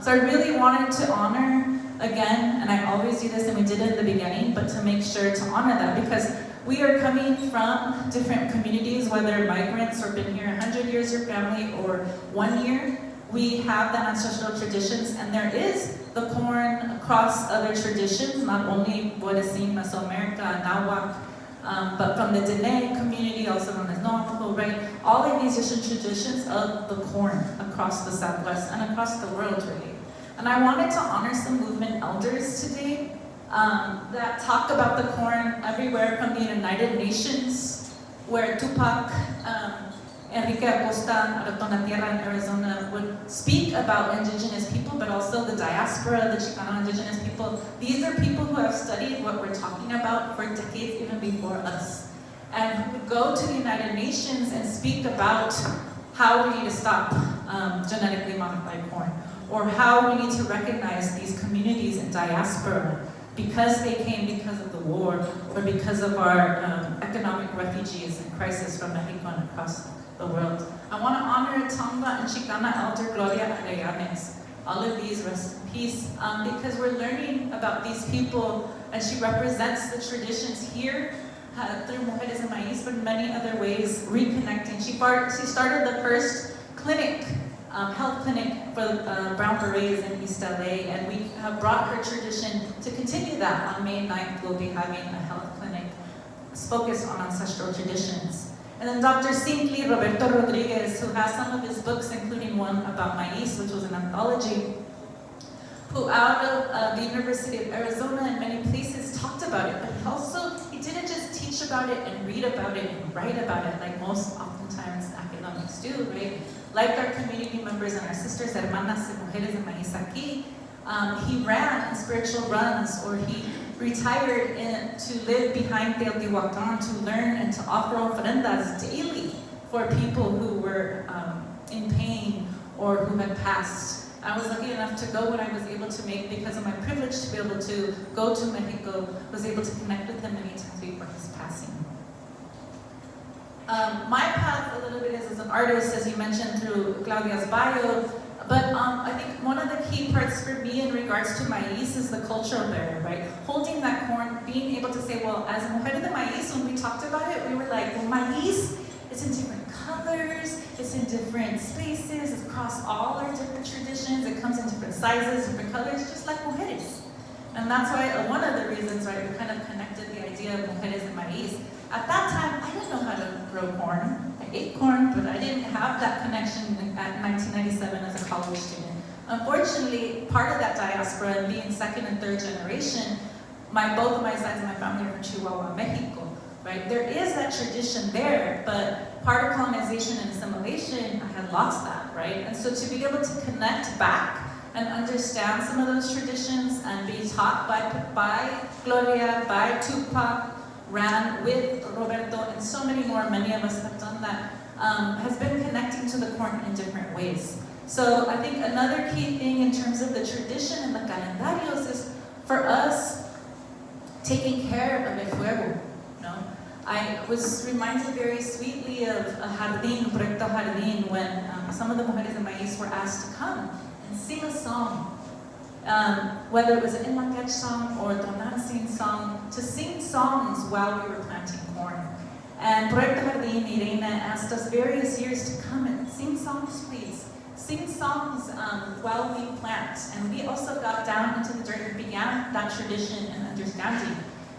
So I really wanted to honor again, and I always do this, and we did it in the beginning, but to make sure to honor that, because we are coming from different communities, whether migrants or been here 100 years, your family, or 1 year. We have the ancestral traditions, and there is the corn across other traditions, not only what is seen Mesoamerica, Nahuatl, but from the Dene community, also known as Navajo, right? All of these different traditions of the corn across the Southwest and across the world, really. And I wanted to honor some movement elders today that talk about the corn everywhere, from the United Nations, where Tupac, Enrique Acosta, Aratona Tierra in Arizona, would speak about indigenous people, but also the diaspora, the Xicana Indigenous people. These are people who have studied what we're talking about for decades even before us, and who would go to the United Nations and speak about how we need to stop genetically modified corn, or how we need to recognize these communities in diaspora because they came because of the war, or because of our economic refugees and crisis from Mexico and across the world. I want to honor Tongva and Xicana elder Gloria Molina. All of these, rest in peace, because we're learning about these people, and she represents the traditions here through Mujeres de Maíz, but in many other ways, reconnecting. She started the first clinic, health clinic for Brown Berets in East LA, and we have brought her tradition to continue that. On May 9th, we'll be having a health clinic focused on ancestral traditions. And then Dr. Simply Roberto Rodriguez, who has some of his books, including one about maíz, which was an anthology, who out of the University of Arizona and many places talked about it, but he didn't just teach about it and read about it and write about it like most oftentimes academics do, right? Like our community members and our sisters, hermanas y mujeres de maíz aquí, he ran in spiritual runs, or he retired to live behind Teotihuacan to learn and to offer ofrendas daily for people who were in pain or who had passed. I was lucky enough to go when I was able to make, because of my privilege to be able to go to Mexico, was able to connect with him many times before his passing. My path a little bit is as an artist, as you mentioned through Claudia's bio, but I think one of the key parts for me in regards to maíz is the cultural barrier, right? Holding that corn, being able to say, well, as Mujeres de Maíz, when we talked about it, we were like, well, maíz, it's in different colors, it's in different spaces, it's across all our different traditions, it comes in different sizes, different colors, just like mujeres. And that's why one of the reasons, right, we kind of connected the idea of Mujeres de Maíz. At that time, I didn't know how to grow corn. I ate corn, but I didn't have that connection at 1997 as a college student. Unfortunately, part of that diaspora, and being second and third generation, both of my sides of my family are from Chihuahua, Mexico, right? There is that tradition there, but part of colonization and assimilation, I had lost that, right? And so to be able to connect back and understand some of those traditions and be taught by Gloria, by Tupac, ran with Roberto and so many more, many of us have done that, has been connecting to the corn in different ways. So I think another key thing in terms of the tradition and the calendarios is for us taking care of el fuego. I was reminded very sweetly of a jardín, Proyecto Jardín, when some of the mujeres de maíz were asked to come and sing a song. Whether it was an In Lak Ech song or a Tonantzin song, to sing songs while we were planting corn. And Proyecto Jardín, Irene, asked us various years to come and sing songs, please. Sing songs while we plant. And we also got down into the dirt and began that tradition and understanding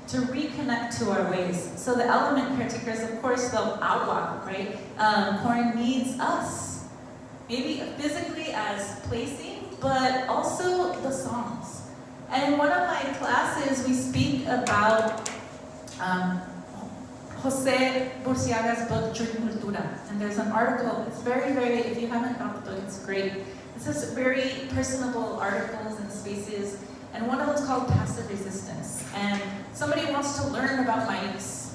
to reconnect to our ways. So the element caretakers, of course, the agua, right? Corn needs us. Maybe physically as placing, but also the songs. And in one of my classes, we speak about Jose Burciaga's book, Cultura. And there's an article, it's very, very, if you haven't got the book, it's great. It's just very personable articles and spaces. And one of them is called Passive Resistance. And somebody wants to learn about maíz.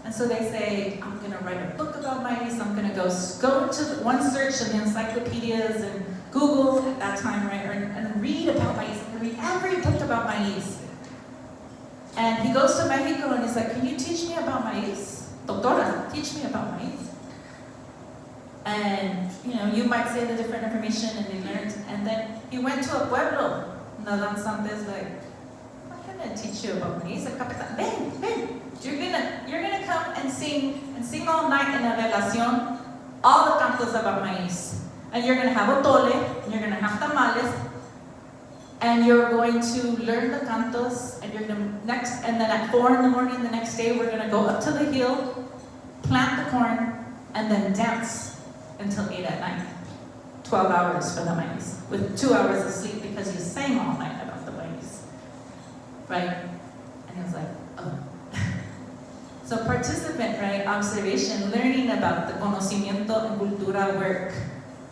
And so they say, I'm gonna write a book about maíz. I'm gonna go to one search in the encyclopedias and Google at that time, right? And read about maíz. I'm gonna read every book about maíz. And he goes to Mexico and he's like, can you teach me about maíz? Doctora, teach me about maíz. And you might say the different information and they learned. And then he went to a pueblo. The danzante's like, I'm gonna teach you about maíz. El capitán, ven. You're gonna come and sing all night in a velación, all the cantos about maíz. And you're gonna have atole, and you're gonna have tamales, and you're going to learn the cantos, and and then at 4 in the morning the next day, we're gonna go up to the hill, plant the corn, and then dance until 8 at night. 12 hours for the maíz, with 2 hours of sleep because you sang all night about the maíz, right? And he was like, oh. So participant, right, observation, learning about the conocimiento and cultura work,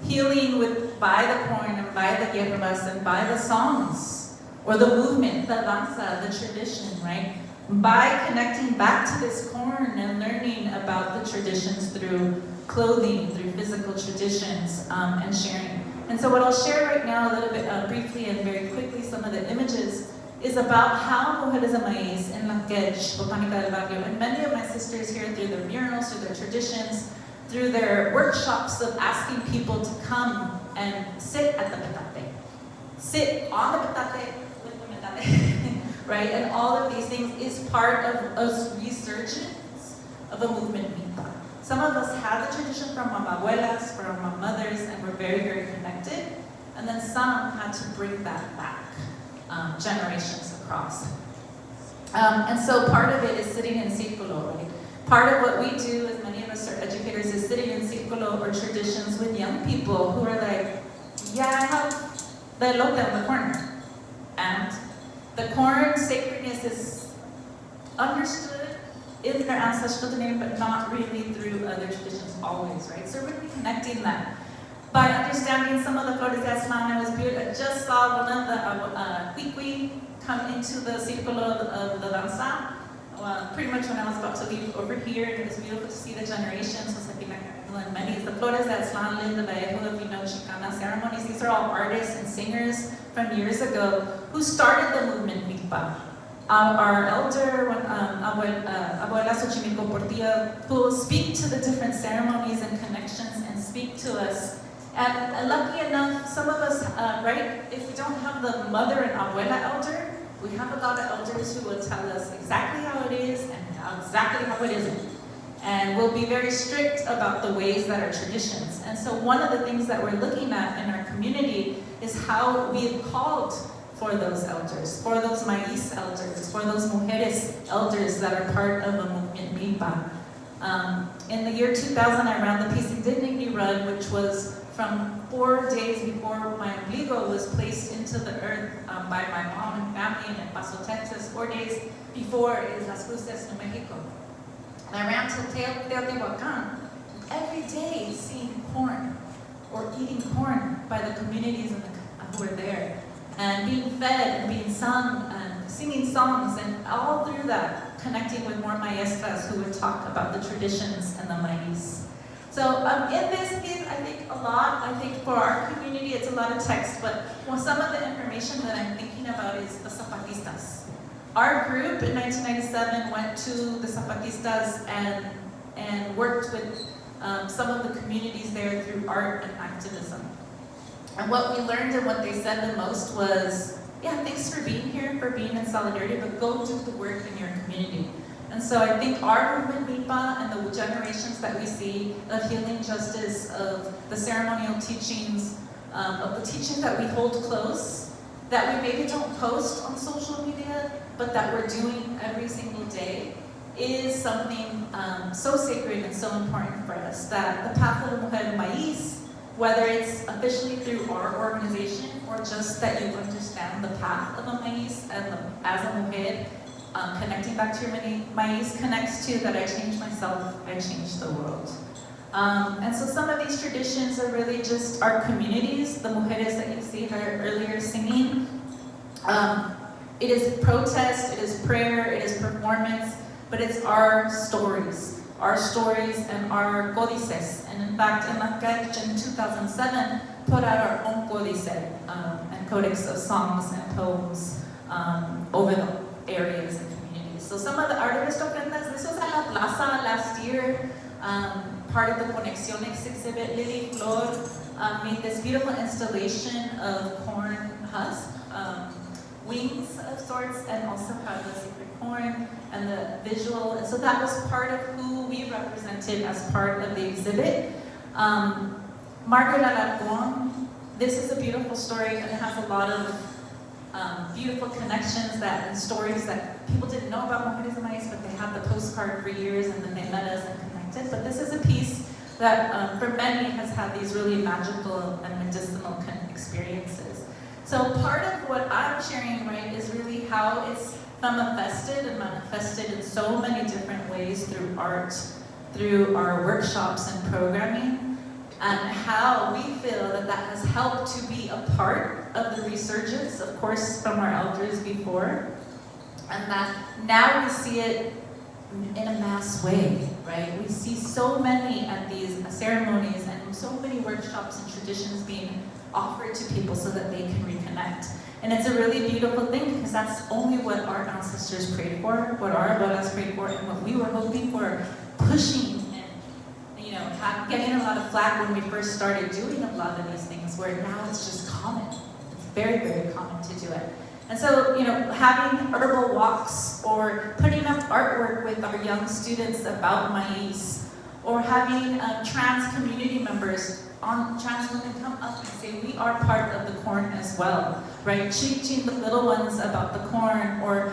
healing by the corn and by the hierbas and by the songs, or the movement, the danza, the tradition, right? By connecting back to this corn and learning about the traditions through clothing, through physical traditions, and sharing. And so what I'll share right now a little bit briefly and very quickly, some of the images, is about how Mujeres de Maíz, In Lak Ech, Botánica del Barrio, and many of my sisters here through their murals, through their traditions, through their workshops of asking people to come and sit at the petate. Sit on the petate with the petate, right? And all of these things is part of a resurgence of a movement Mipa. Some of us have the tradition from our abuelas, from our mothers, and we're very, very connected. And then some had to bring that back, generations across. And so part of it is sitting in círculo, right? Part of what we do, as many of us are educators, is sitting in círculo or traditions with young people who are like, yeah, I have the elote on the corner. And the corn sacredness is understood in their ancestral domain, but not really through other traditions always, right? So really connecting that. By understanding some of the flores de Aztlán, I was beautiful. I just saw one of the cuicui come into the círculo of the danza. Pretty much when I was about to leave over here, and it was beautiful to see the generations. And many, the flores de Aztlán, Linda Vallejo, if you know Xicana ceremonies, these are all artists and singers from years ago who started the movement Mipa. Our elder, Abuela Xochimilco Portilla, who will speak to the different ceremonies and connections and speak to us. And lucky enough, some of us, right, if we don't have the mother and abuela elder, we have a lot of elders who will tell us exactly how it is and exactly how it isn't. And we'll be very strict about the ways that are traditions. And so one of the things that we're looking at in our community is how we've called for those elders, for those maíz elders, for those mujeres elders that are part of a movement Mipa. In the year 2000, I ran the Peace and Dignity Run, which was from 4 days before my ombligo was placed into the earth by my mom and family in El Paso, Texas. 4 days before is Las Cruces, New Mexico. And I ran to Teotihuacan, every day seeing corn or eating corn by the communities who were there, and being fed and being sung and singing songs, and all through that, connecting with more maestras who would talk about the traditions and the maize. So in this piece, I think a lot, I think for our community, it's a lot of text, but some of the information that I'm thinking about is the Zapatistas. Our group in 1997 went to the Zapatistas and worked with some of the communities there through art and activism. And what we learned and what they said the most was, yeah, thanks for being here, for being in solidarity, but go do the work in your community. And so I think our movement, NIPA, and the generations that we see of healing justice, of the ceremonial teachings, of the teachings that we hold close, that we maybe don't post on social media, but that we're doing every single day, is something so sacred and so important for us, that the path of the Mujer Maíz, whether it's officially through our organization or just that you understand the path of a maíz and as a mujer, connecting back to your maíz connects to that I change myself, I change the world. And so some of these traditions are really just our communities, the mujeres that you see her earlier singing. It is protest, it is prayer, it is performance, but it's our stories and our códices. And in fact, In Lak Ech in 2007 put out our own códice and codex of songs and poems over the areas and communities. So some of the artivist ofrendas, this was at La Plaza last year, part of the Conexiones exhibit. Lily Flor made this beautiful installation of corn husk, wings of sorts, and also had the sacred corn and the visual. And so that was part of who we represented as part of the exhibit. Margaret Alarcón, this is a beautiful story, and it has a lot of beautiful connections and stories that people didn't know about Mujeres de Maíz, but they had the postcard for years, and then they met us and connected. But this is a piece that for many has had these really magical and medicinal experiences. So part of what I'm sharing, right, is really how it's manifested and manifested in so many different ways through art, through our workshops and programming, and how we feel that that has helped to be a part of the resurgence, of course, from our elders before, and that now we see it in a mass way, right? We see so many at these ceremonies and so many workshops and traditions being offered to people so that they can reconnect. And it's a really beautiful thing because that's only what our ancestors prayed for, what our abuelas prayed for, and what we were hoping for, pushing and, you know, getting a lot of flack when we first started doing a lot of these things, where now it's just common. It's very, very common to do it. And so, you know, having herbal walks or putting up artwork with our young students about maíz, or having trans community members, trans women come up and say, we are part of the corn as well, right? Teaching the little ones about the corn, or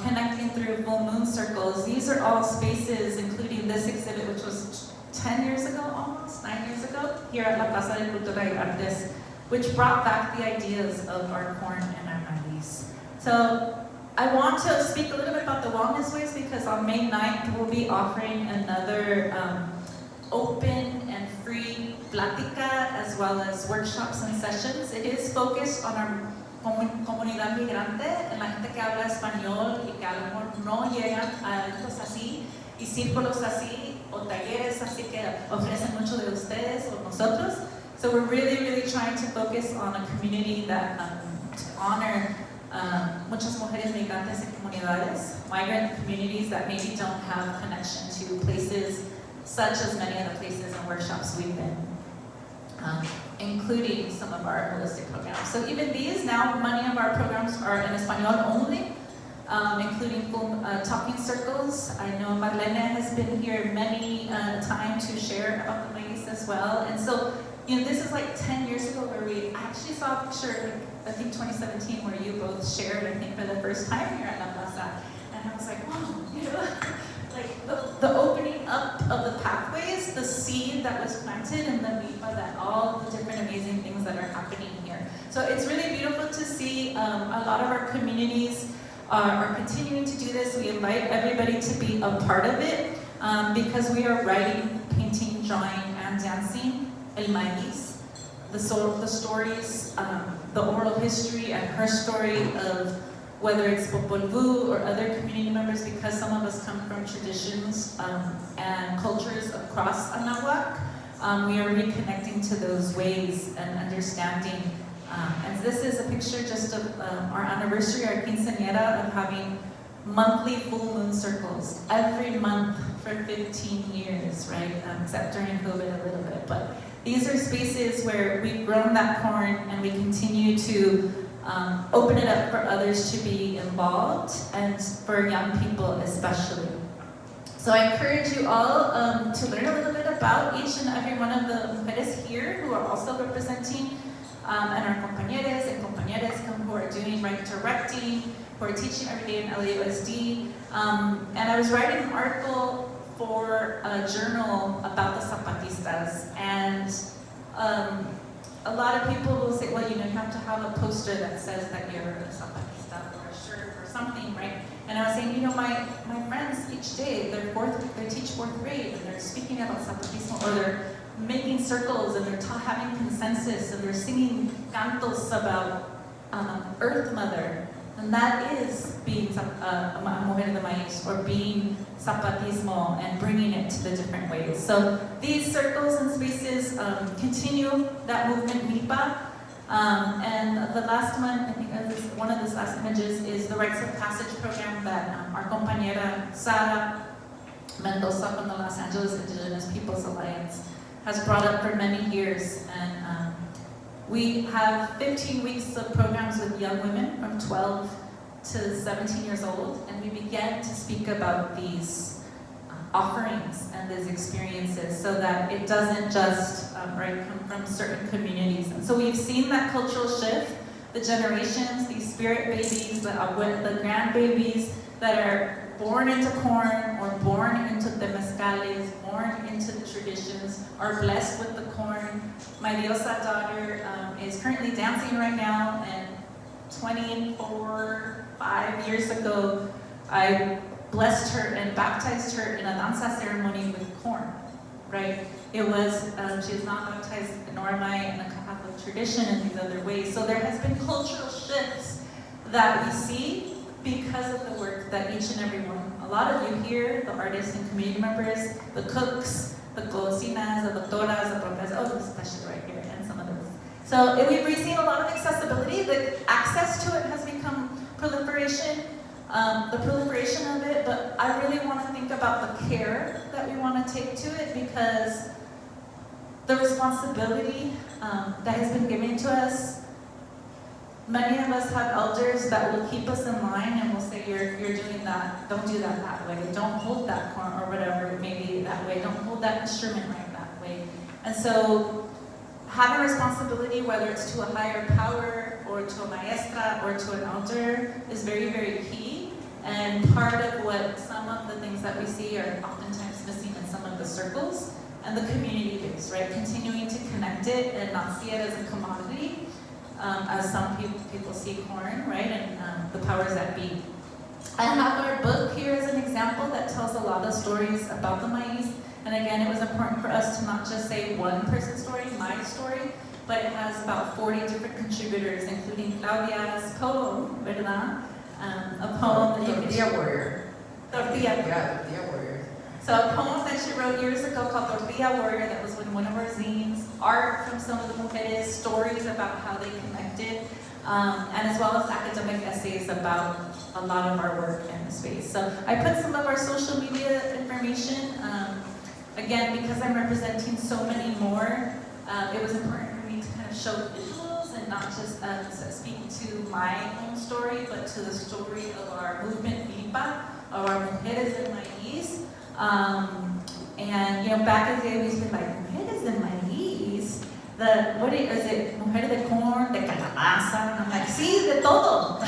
connecting through full moon circles. These are all spaces, including this exhibit, which was 10 years ago, almost 9 years ago, here at La Plaza de Cultura y Artes, which brought back the ideas of our corn and our maíz. So I want to speak a little bit about the wellness ways, because on May 9th, we'll be offering another open and free Plática, as well as workshops and sessions. It is focused on our comunidad migrante, en la gente que habla español y que a lo mejor no llegan a eventos así, y círculos así, o talleres así que ofrecen muchos de ustedes o nosotros. So we're really, really trying to focus on a community that to honor muchas mujeres migrantes en comunidades, migrant communities that maybe don't have connection to places such as many of the places and workshops we've been, including some of our holistic programs. So even these, now many of our programs are in Espanol only, including talking circles. I know Marlene has been here many times to share about the maíz as well. And so, you know, this is like 10 years ago where we actually saw a picture, I think 2017, where you both shared, I think, for the first time here at La Plaza. And I was like, wow, you know, like the opening up of the pathways, the seed that was planted in the MIPA, that all the different amazing things that are happening here. So it's really beautiful to see a lot of our communities are continuing to do this. We invite everybody to be a part of it because we are writing, painting, drawing, and dancing El Maíz, the stories, the oral history and her story of whether it's Popol or other community members, because some of us come from traditions and cultures across Anahuac, we are reconnecting to those ways and understanding. And this is a picture just of our anniversary, our quinceañera, of having monthly full moon circles every month for 15 years, right? Except during COVID a little bit. But these are spaces where we've grown that corn and we continue to open it up for others to be involved, and for young people especially. So I encourage you all to learn a little bit about each and every one of the mujeres here who are also representing, and our compañeros and compañeras who are doing right directing, who are teaching every day in LAUSD. And I was writing an article for a journal about the Zapatistas, and a lot of people will say, well, you have to have a poster that says that you're a Zapatista, or a shirt or something, right? And I was saying, my friends each day, they teach fourth grade, and they're speaking about Zapatismo, or they're making circles, and they're having consensus, and they're singing cantos about Earth Mother. And that is being a mujer de maíz, or being zapatismo, and bringing it to the different ways. So these circles and spaces continue that movement, MIPA. And the last one, I think one of these last images, is the Rites of Passage program that our compañera Sara Mendoza from the Los Angeles Indigenous Peoples Alliance has brought up for many years. And we have 15 weeks of programs with young women from 12 to 17 years old, and we began to speak about these offerings and these experiences, so that it doesn't just come from certain communities. And so we've seen that cultural shift, the generations, these spirit babies, the grandbabies that are born into corn, or born into the mezcales, born into the traditions, are blessed with the corn. My Diosa daughter is currently dancing right now, and 5 years ago, I blessed her and baptized her in a danza ceremony with corn, right? It was, she is not baptized, nor am I, in a Catholic tradition in these other ways. So there has been cultural shifts that we see because of the work that each and every one, a lot of you here, the artists and community members, the cooks, the cocinas, the doctoras, the professors, especially right here, and some of those. So we've seen a lot of accessibility. The access to it has become proliferation, the proliferation of it, but I really want to think about the care that we want to take to it, because the responsibility that has been given to us, many of us have elders that will keep us in line and will say, you're doing that, don't do that way, don't hold that corn, or whatever it may be that way, don't hold that instrument right that way. And so having responsibility, whether it's to a higher power, or to a maestra, or to an elder, is very, very key. And part of what some of the things that we see are oftentimes missing in some of the circles, and the community base, right? Continuing to connect it and not see it as a commodity, as some people see corn, right? And the powers that be. I have our book here as an example that tells a lot of stories about the maize. And again, it was important for us to not just say one person's story, my story, but it has about 40 different contributors, including Claudia's poem, ¿verdad? A poem that you can... Tortilla Warrior. Tortilla. Yeah, Tortilla Warrior. So a poem that she wrote years ago called Tortilla Warrior, that was in one of our zines, art from some of the mujeres, stories about how they connected, and as well as academic essays about a lot of our work in the space. So I put some of our social media information, again, because I'm representing so many more, it was important for me to kind of show visuals and not just speak to my own story, but to the story of our movement, MIPA, of our Mujeres del Maíz. And back in the day, we used to be like, Mujeres del Maíz? What is it? Mujer de corn, de calabaza? And I'm like, sí, de todo.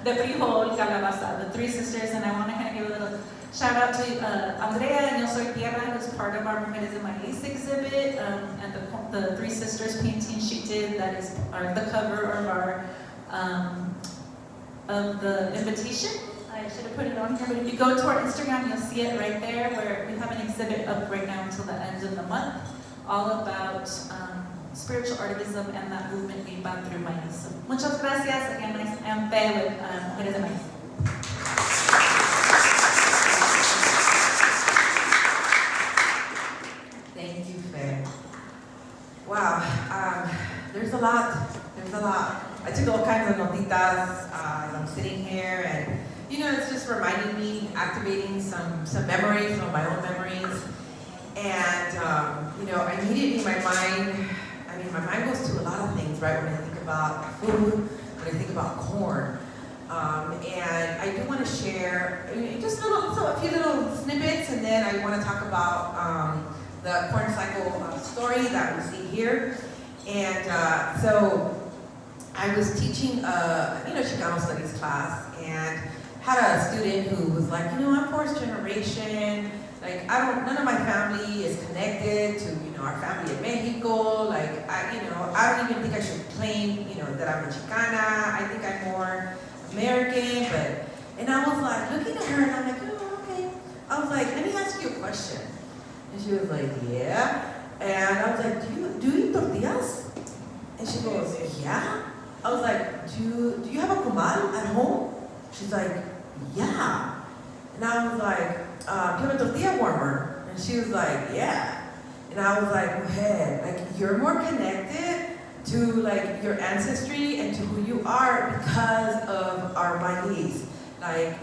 De frijol, calabaza, the three sisters. And I want to kind of give a little shout out to Andrea and Yo Soy Tierra, who's part of our Mujeres del Maíz exhibit, and the three sisters painting she did, that is the cover of our of the invitation. I should have put it on here, but if you go to our Instagram, you'll see it right there, where we have an exhibit up right now until the end of the month, all about spiritual artivism and that movement made by through maíz. So, muchas gracias. Again, I am Fe with Mujeres de Maíz. Thank you, Faye. Wow, there's a lot. I took all kinds of notitas as I'm sitting here, and it's just reminding me, activating some memories, some of my own memories. And immediately my mind goes to a lot of things, right? When I think about food, when I think about corn. And I do want to share just a few little snippets, and then I want to talk about the corn cycle story that we see here. And so I was teaching Chicano studies class, and had a student who was like, I'm fourth generation. Like, none of my family is connected to, our family in Mexico. Like, I don't even think I should claim, that I'm a Chicana. I think I'm more American, and I was like, looking at her, and I'm like, oh, okay. I was like, let me ask you a question. And she was like, yeah. And I was like, do you eat tortillas? And she goes, yeah. I was like, do you have a comal at home? She's like, yeah. And I was like, do you have a tortilla warmer? And she was like, yeah. And I was like, hey, like, you're more connected to, like, your ancestry and to who you are because of our maíz. Like,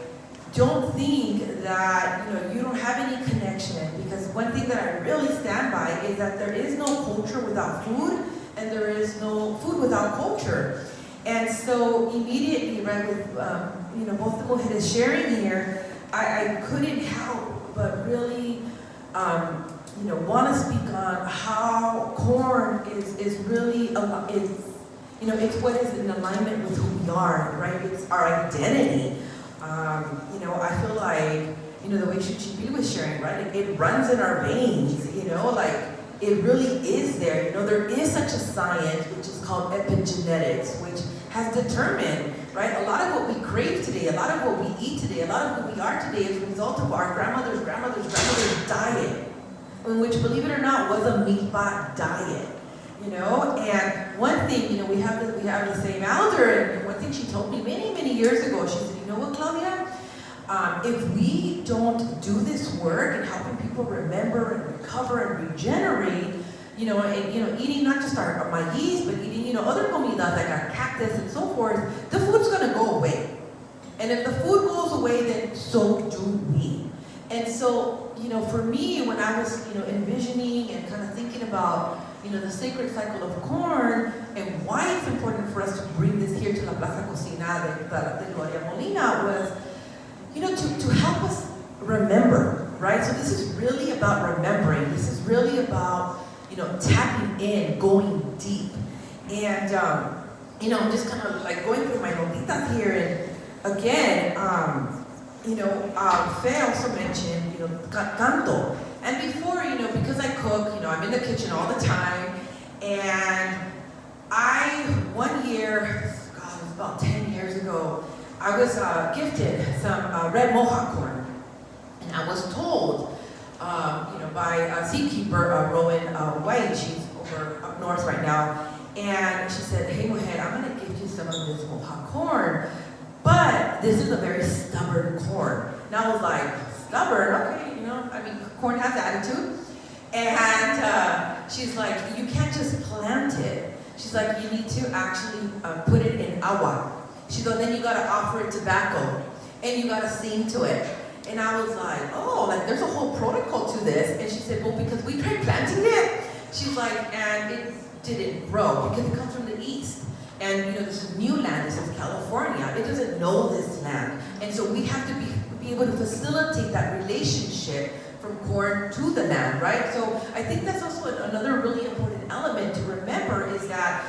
don't think that, you don't have any connection, because one thing that I really stand by is that there is no culture without food, and there is no food without culture. And so immediately, right, with, both the mujeres sharing here, I couldn't help but really, want to speak on how corn is really, it's what is in alignment with who we are, right? It's our identity. I feel like, the way Shuchipil was sharing, right? It runs in our veins, like, it really is there. There is such a science which is called epigenetics, which has determined, right, a lot of what we crave today, a lot of what we eat today, a lot of who we are today is a result of our grandmother's diet, in which, believe it or not, was a meat-bot diet. And one thing, we have the same elder, and one thing she told me many years ago, she said, you know what, Claudia? If we don't do this work in helping people remember and recover and regenerate, and eating not just our maíz, but eating, other comidas like our cactus and so forth, the food's gonna go away. And if the food goes away, then so do we. And so, for me, when I was, envisioning and kind of thinking about, the sacred cycle of corn and why it's important for us to bring this here to La Cocina de Gloria Molina was, to help us remember, right? So this is really about remembering. This is really about, tapping in, going deep. And, I'm just kind of like going through my notitas here, and again, Fe also mentioned, canto. And before, because I cook, I'm in the kitchen all the time, and one year, God, it was about 10 years ago, I was gifted some red mohawk corn, and I was told, by a seedkeeper, Rowan White, she's over up north right now, and she said, hey, Mohed, I'm gonna give you some of this mohawk corn, but this is a very stubborn corn. And I was like, stubborn? Okay, corn has attitude. And she's like, you can't just plant it. She's like, you need to actually put it in agua. She goes, then you gotta offer it tobacco, and you gotta sing to it. And I was like, oh, like there's a whole protocol to this. And she said, well, because we tried planting it. She's like, and it didn't grow because it comes from the east. And this is new land, this is California. It doesn't know this land. And so we have to be able to facilitate that relationship from corn to the land, right? So I think that's also another really important element to remember is that,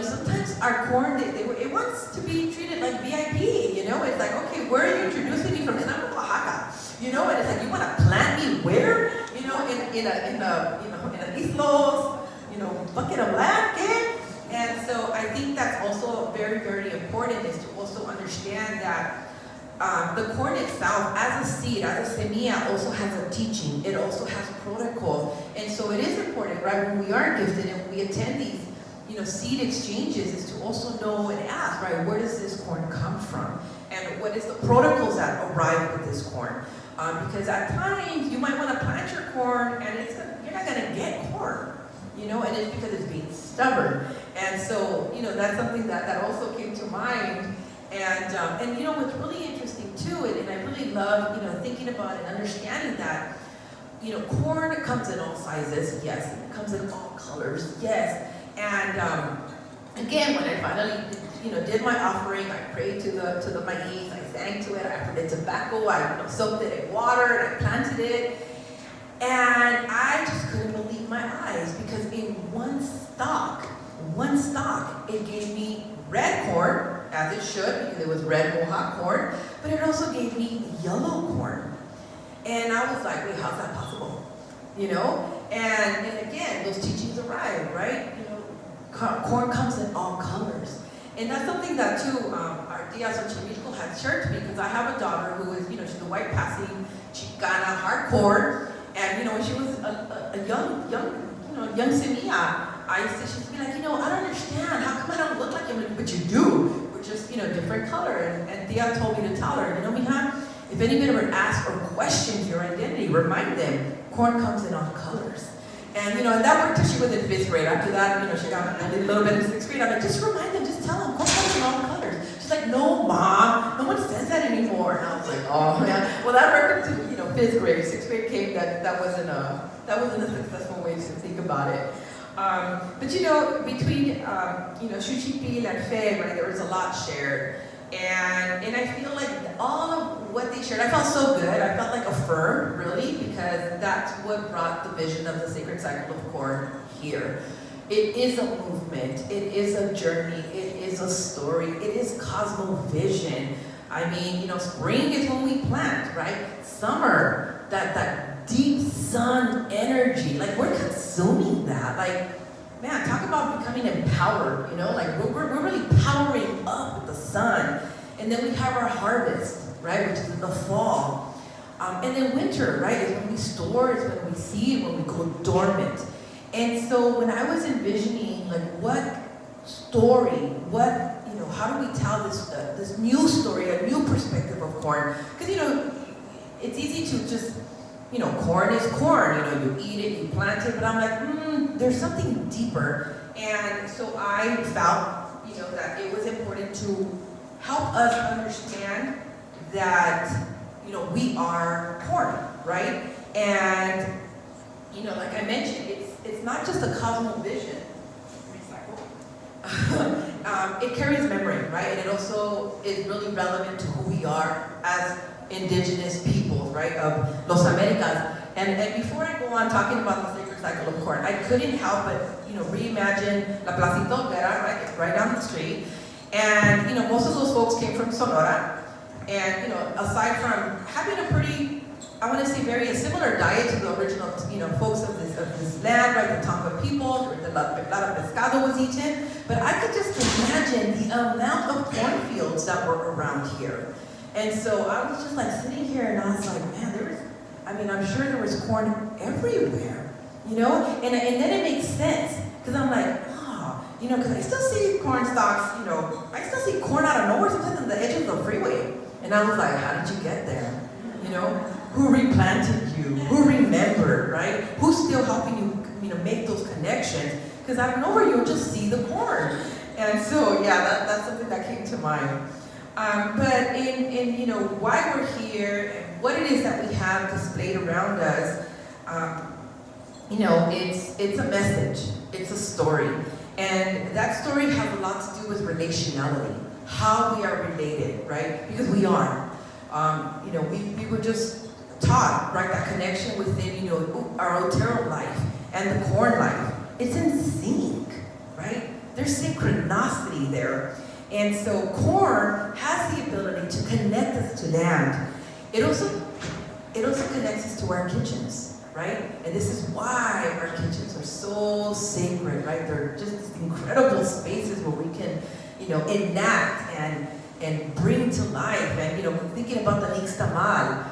sometimes our corn, it wants to be treated like VIP, It's like, okay, where are you introducing me from? And I'm from Oaxaca, and it's like, you want to plant me where? In a islos, bucket of land, okay? And so I think that's also very, very important is to also understand that the corn itself, as a seed, as a semilla, also has a teaching. It also has protocol. And so it is important, right, when we are gifted and we attend these, seed exchanges, is to also know and ask, right, where does this corn come from? And what is the protocols that arrive with this corn? Because at times, you might want to plant your corn and you're not going to get corn, and it's because it's being stubborn. And so, that's something that also came to mind. And what's really interesting too, and I really love, thinking about and understanding that, corn comes in all sizes, yes. It comes in all colors, yes. And again, when I finally, did my offering, I prayed to the maize, I sang to it, I put in tobacco, I soaked it in water, and I planted it. And I just couldn't believe my eyes, because in one stalk, it gave me red corn, as it should, because it was red Mohawk corn, but it also gave me yellow corn. And I was like, wait, how's that possible? And again, those teachings arrive, right? Corn comes in all colors. And that's something that too, our Tia Shuchipil had shared to me, because I have a daughter who is, she's a white passing Xicana hardcore, and when she was a young semilla, I used to, she'd be like, I don't understand, how come I don't look like him? But you do, we're just, different color. And Tia told me to tell her, mija, if anybody ever asks or questions your identity, remind them, corn comes in all colors. And that worked till she was in 5th grade. After that, she got a little bit in 6th grade. I'm like, just remind them, just tell them, corn comes in all colors. She's like, no, Mom, no one says that anymore. And I was like, oh man. Well, that worked until 5th grade. 6th grade came, that wasn't a successful way to think about it. But between Shuchipil and Faye, right, there was a lot shared. And I feel like all of what they shared, I felt so good. I felt like affirmed, really, because that's what brought the vision of the sacred cycle of corn here. It is a movement. It is a journey. It is a story. It is cosmovision. I mean, spring is when we plant, right? Summer, that deep sun energy, like we're consuming that. Like, man, talk about becoming empowered, like we're really powering up with the sun. And then we have our harvest, right, which is in the fall. And then winter, right, is when we store, is when we seed, when we go dormant. And so when I was envisioning, like, what story, how do we tell this new story, a new perspective of corn? Because, it's easy to just, corn is corn, you eat it, you plant it, but I'm like, there's something deeper. And so I felt, that it was important to help us understand that, we are corn, right? And, like I mentioned, it's not just a cosmovision. It carries memory, right? And it also is really relevant to who we are as indigenous peoples, right, of Los Americas. And before I go on talking about the sacred cycle of corn, I couldn't help but, reimagine La Placita, right down the street. And, most of those folks came from Sonora. And, aside from having a pretty, I want to say, very similar diet to the original, folks of this land, right, the Tonga people, a lot of pescado was eaten. But I could just imagine the amount of cornfields that were around here. And so I was just like sitting here and I was like, man, I'm sure there was corn everywhere, and then it makes sense, because I'm like, because I still see corn stalks, I still see corn out of nowhere, sometimes on the edge of the freeway. And I was like, how did you get there? Who replanted you? Who remembered, right? Who's still helping you, make those connections? Because out of nowhere, you'll just see the corn. And so, yeah, that's something that came to mind. But in why we're here and what it is that we have displayed around us, it's a message, it's a story. And that story has a lot to do with relationality, how we are related, right? Because we are. We were just taught, right, that connection within, our Otero life and the corn life. It's in sync, right? There's synchronicity there. And so corn has the ability to connect us to land. It also connects us to our kitchens, right? And this is why our kitchens are so sacred, right? They're just incredible spaces where we can, enact and bring to life. And, thinking about the nixtamal,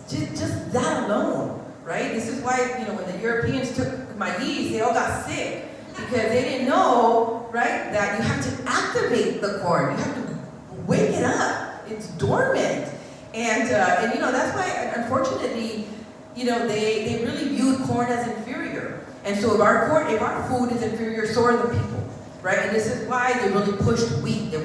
just that alone, right? This is why, when the Europeans took my yeast, they all got sick because they didn't know, right, that you have to activate the corn. You have to wake it up. It's dormant. And that's why, unfortunately, they really viewed corn as inferior. And so if our food is inferior, so are the people, right? And this is why they really pushed wheat. They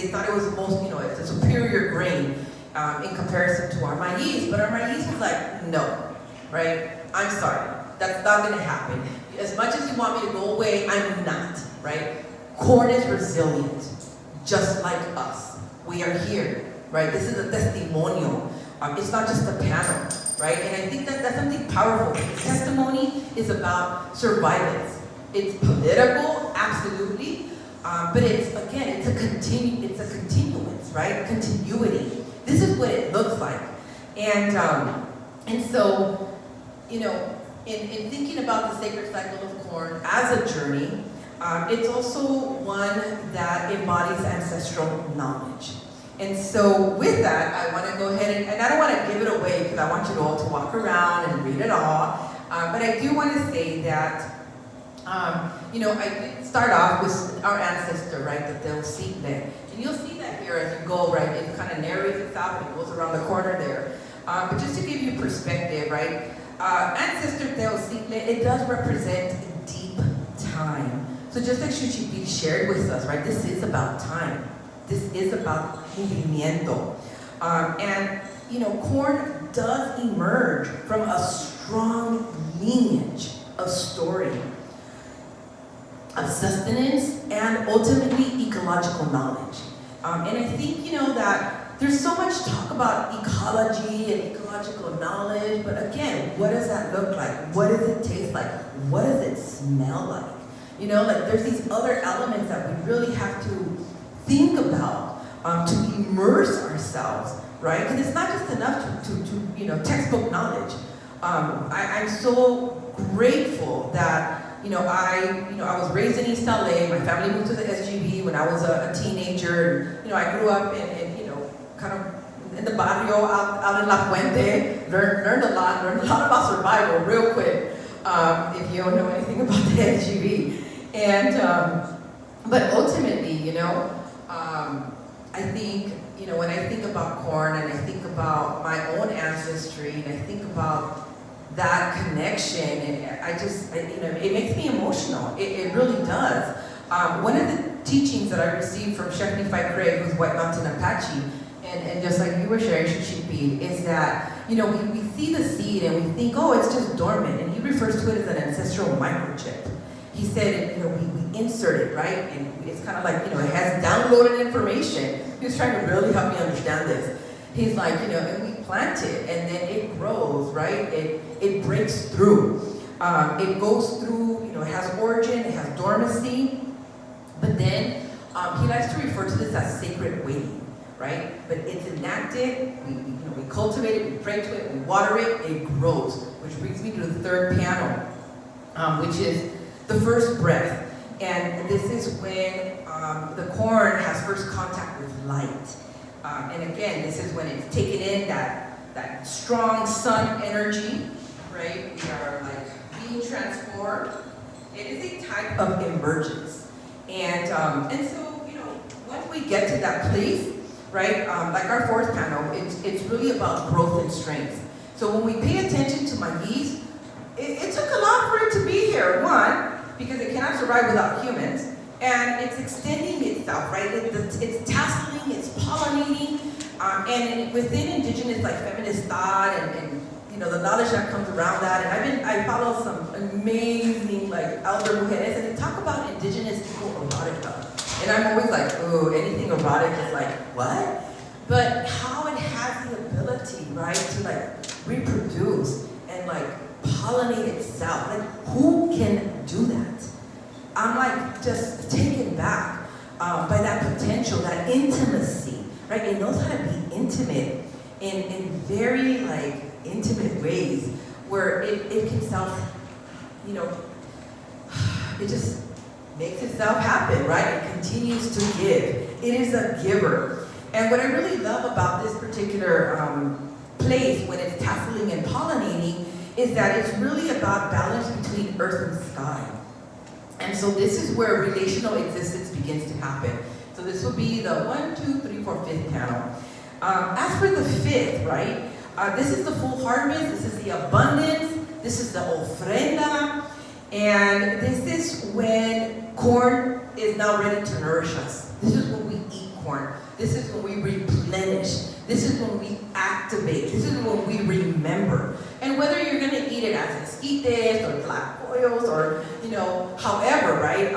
thought it was the most, it's a superior grain in comparison to our maize. But our maize was like, no, right? I'm sorry, that's not gonna happen. As much as you want me to go away, I'm not, right? Corn is resilient, just like us. We are here, right? This is a testimonial. It's not just a panel, right? And I think that's something powerful. Testimony is about survivance. It's political, absolutely, but it's a continuance, right? Continuity. This is what it looks like, and so, in thinking about the sacred cycle of corn as a journey, it's also one that embodies ancestral knowledge. And so with that, I want to go ahead and I don't want to give it away because I want you all to walk around and read it all. But I do want to say that, I did start off with our ancestor, right, the Xicana. And you'll see that here as you go, right, it kind of narrates itself and it goes around the corner there. But just to give you perspective, right, ancestor Xicana, it does represent deep time. So just like Shuchipil shared with us, right, this is about time. This is about movimiento. Corn does emerge from a strong lineage of story, of sustenance, and ultimately ecological knowledge. And I think, that there's so much talk about ecology and ecological knowledge, but again, what does that look like? What does it taste like? What does it smell like? There's these other elements that we really have to think about to immerse ourselves, right? Because it's not just enough to textbook knowledge. I'm so grateful that I was raised in East LA. My family moved to the SGV when I was a teenager. I grew up in kind of in the barrio out in La Fuente. Learned a lot about survival real quick. If you don't know anything about the SGV, and but ultimately, I think, when I think about corn and I think about my own ancestry and I think about that connection, and it makes me emotional. It really does. One of the teachings that I received from Chef Nephi Craig, who's White Mountain Apache, and just like you were sharing, Shuchipil, is that, we see the seed and we think, oh, it's just dormant, and he refers to it as an ancestral microchip. He said, we insert it, right? And it's kind of like, it has downloaded information. He was trying to really help me understand this. He's like, and we plant it, and then it grows, right? It breaks through. It goes through, it has origin, it has dormancy, but then he likes to refer to this as sacred waiting, right? But it's enacted, we cultivate it, we pray to it, we water it, it grows, which brings me to the third panel, which is the first breath. And this is when the corn has first contact with light. And again, this is when it's taken in that strong sun energy, right? We are like being transformed. It is a type of emergence. And so, once we get to that place, right, like our fourth panel, it's really about growth and strength. So when we pay attention to my yeast, it took a lot for it to be here. One, because it cannot survive without humans, and it's extending itself, right? It's tasseling, it's pollinating, and within indigenous like feminist thought and the knowledge that comes around that, and I follow some amazing like elder mujeres, and they talk about indigenous erotica, and I'm always like, ooh, anything erotic is like, what? But how it has the ability, right, to like reproduce and like pollinate itself. Like, who can do that? I'm like just taken back by that potential, that intimacy, right? It knows how to be intimate in very like intimate ways where it can self, it just makes itself happen, right? It continues to give. It is a giver. And what I really love about this particular place when it's tasseling and pollinating is that it's really about balance between earth and sky. And so this is where relational existence begins to happen. So this will be the 1, 2, 3, 4, 5th panel. As for the 5th, right, this is the full harvest, this is the abundance, this is the ofrenda, and this is when corn is now ready to nourish us. This is when we eat corn. This is when we replenish. This is when we activate. This is when we remember. And whether you're going to eat it as esquites or tlacoyos or, however, right?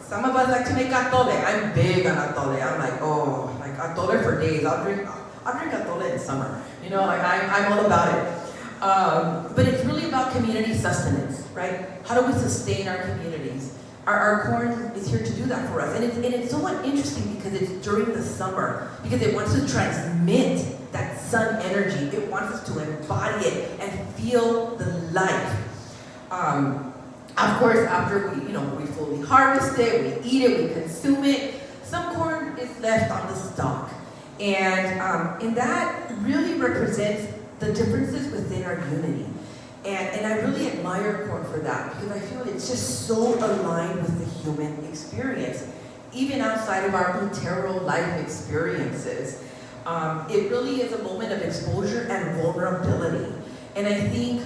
Some of us like to make atole. I'm big on atole. I'm like, oh, like atole for days. I'll drink atole in summer. I'm all about it. But it's really about community sustenance, right? How do we sustain our communities? Our corn is here to do that for us. And it's somewhat interesting because it's during the summer, because it wants to transmit that sun energy. It wants us to embody it and feel the life. Of course, after we fully harvest it, we eat it, we consume it, some corn is left on the stalk. And that really represents the differences within our unity. And I really admire corn for that, because I feel it's just so aligned with the human experience, even outside of our literal life experiences. It really is a moment of exposure and vulnerability. And I think,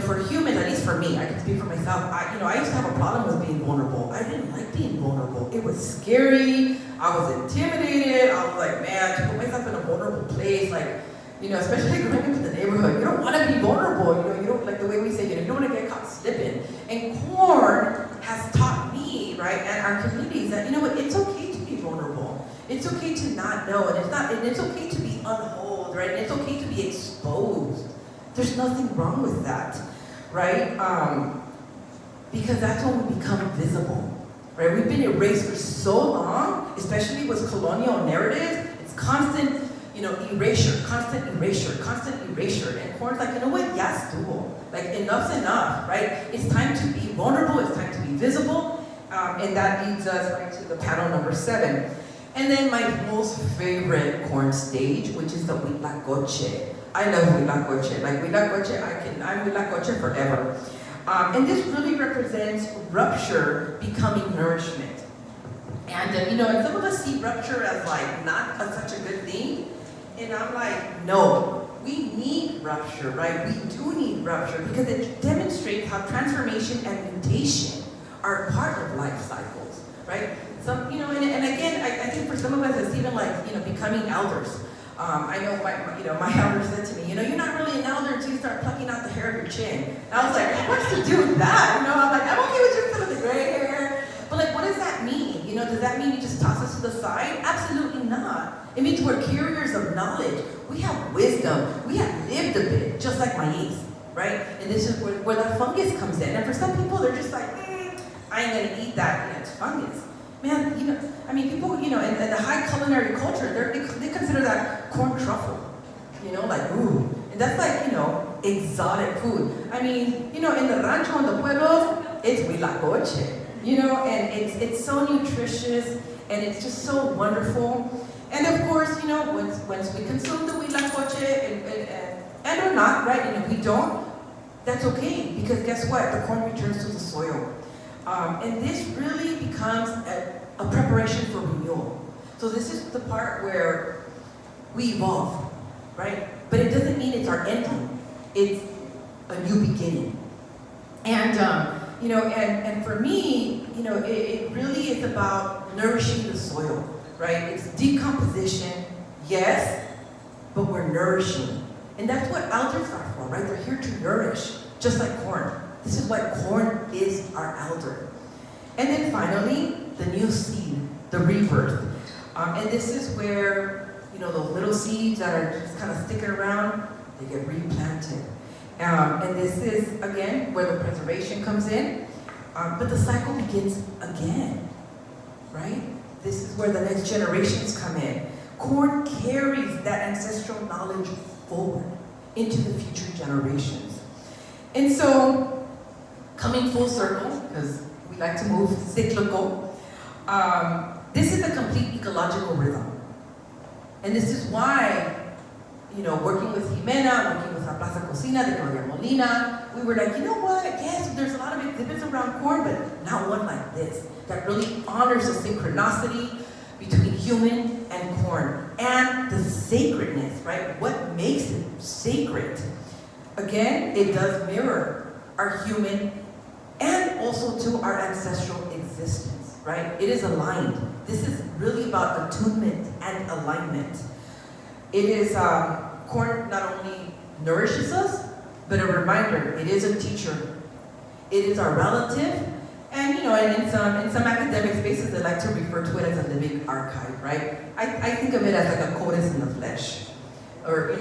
for humans, at least for me, I can speak for myself, I used to have a problem with being vulnerable. I didn't like being vulnerable. It was scary, I was intimidated, I was like, man, to put myself in a vulnerable place, like, especially growing up in the neighborhood, you don't want to be vulnerable, you don't, like the way we say, you don't want to get caught slipping. And corn has taught me, right, and our communities that, it's okay to be vulnerable. It's okay to not know, and it's okay to be unwhole, right, and it's okay to be exposed. There's nothing wrong with that, right? Because that's when we become visible, right? We've been erased for so long, especially with colonial narratives. It's constant, erasure, constant erasure, constant erasure. And corn's like, what? Yeah, estuvo. Like, enough's enough, right? It's time to be vulnerable, it's time to be visible. And that leads us right to the panel number 7. And then my most favorite corn stage, which is the huitlacoche. I love huitlacoche. Like, huitlacoche, I'm huitlacoche forever. And this really represents rupture becoming nourishment. And, and some of us see rupture as like not such a good thing. And I'm like, no, we need rupture, right? We do need rupture because it demonstrates how transformation and mutation are part of life cycles, right? Some, and again, I think for some of us it's even like, becoming elders. I know my elder said to me, you're not really an elder until you start plucking out the hair of your chin. And I was like, what's to do with that? I'm like, I'm okay with just some of the gray hair. But like, what does that mean? Does that mean you just toss us to the side? Absolutely not. It means we're carriers of knowledge. We have wisdom. We have lived a bit, just like maíz, right? And this is where the fungus comes in. And for some people, they're just like, I ain't gonna eat that. It's fungus. Man, people, in the high culinary culture, they consider that corn truffle. Like, ooh. And that's like, exotic food. In the rancho, in the pueblos, it's huitlacoche. And it's so nutritious, and it's just so wonderful. And of course, once we consume the huitlacoche, and or not, right, we don't, that's okay, because guess what? The corn returns to the soil. And this really becomes a preparation for renewal. So this is the part where we evolve, right? But it doesn't mean it's our ending. It's a new beginning. And, and for me, it really is about nourishing the soil, right? It's decomposition, yes, but we're nourishing. And that's what elders are for, right? They're here to nourish, just like corn. This is why corn is our elder. And then finally, the new seed, the rebirth. And this is where, those little seeds that are just kind of sticking around, they get replanted. And this is, again, where the preservation comes in. But the cycle begins again, right? This is where the next generations come in. Corn carries that ancestral knowledge forward into the future generations. And so, coming full circle, because we like to move cyclical, this is a complete ecological rhythm. And this is why, working with Ximena, working with Plaza Cocina de Gloria Molina, we were like, you know what, yes, there's a lot of exhibits around corn, but not one like this, that really honors the synchronicity between human and corn, and the sacredness, right? What makes it sacred? Again, it does mirror our human and also to our ancestral existence, right? It is aligned. This is really about attunement and alignment. It is, corn not only nourishes us, but a reminder, it is a teacher. It is our relative, and and in some academic spaces, they like to refer to it as a living archive, right? I think of it as like a codex in the flesh, or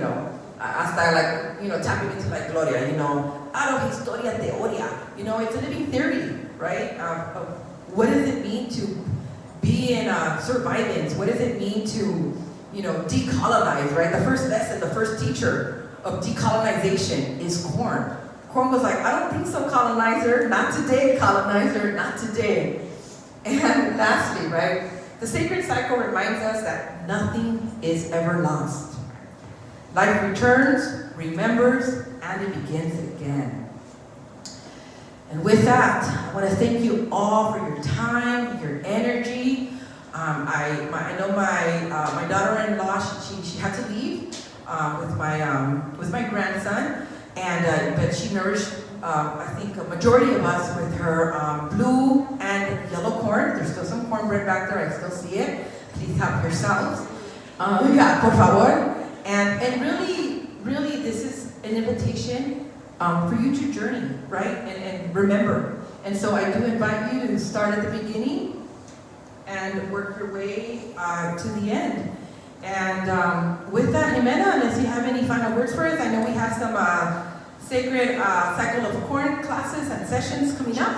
hasta like tapping into like Gloria, out of historia teoria, it's a living theory, right? Of what does it mean to be in survivance? What does it mean to decolonize, right? The first lesson, the first teacher of decolonization is corn. Corn was like, I don't think so, colonizer. Not today, colonizer, not today. And lastly, right, the sacred cycle reminds us that nothing is ever lost. Life returns, remembers, and it begins again. And with that, I want to thank you all for your time, your energy. I know my daughter-in-law, she had to leave with my grandson, and but she nourished I think a majority of us with her blue and yellow corn. There's still some cornbread back there. I still see it. Please help yourselves. Yeah, por favor. And really, this is an invitation for you to journey, right? And remember. And so I do invite you to start at the beginning and work your way to the end. And with that, Ximena, unless you have any final words for us, I know we have some sacred cycle of corn classes and sessions coming up.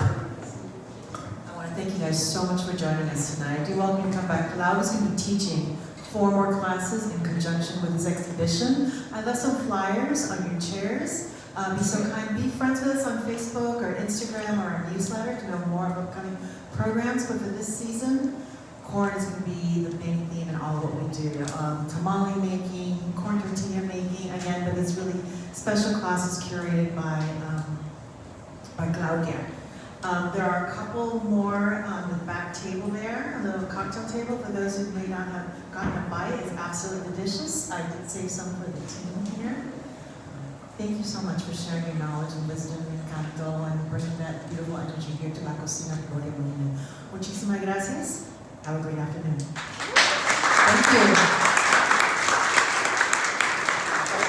I want to thank you guys so much for joining us tonight. I do welcome you to come back. Claudia's going to be teaching 4 more classes in conjunction with this exhibition. I left some flyers on your chairs. Be so kind, be friends with us on Facebook or Instagram or our newsletter to know more about upcoming programs. But for this season, corn is going to be the main theme in all of what we do. Tamale making, corn tortilla making, again, but it's really special classes curated by Claudia. There are a couple more on the back table there, a little cocktail table for those who may not have gotten a bite. It's absolutely delicious. I did save some for the team here. Thank you so much for sharing your knowledge and wisdom and canto and bringing that beautiful energy here to La Cocina de Gloria Molina. Muchísimas gracias. Have a great afternoon. Thank you.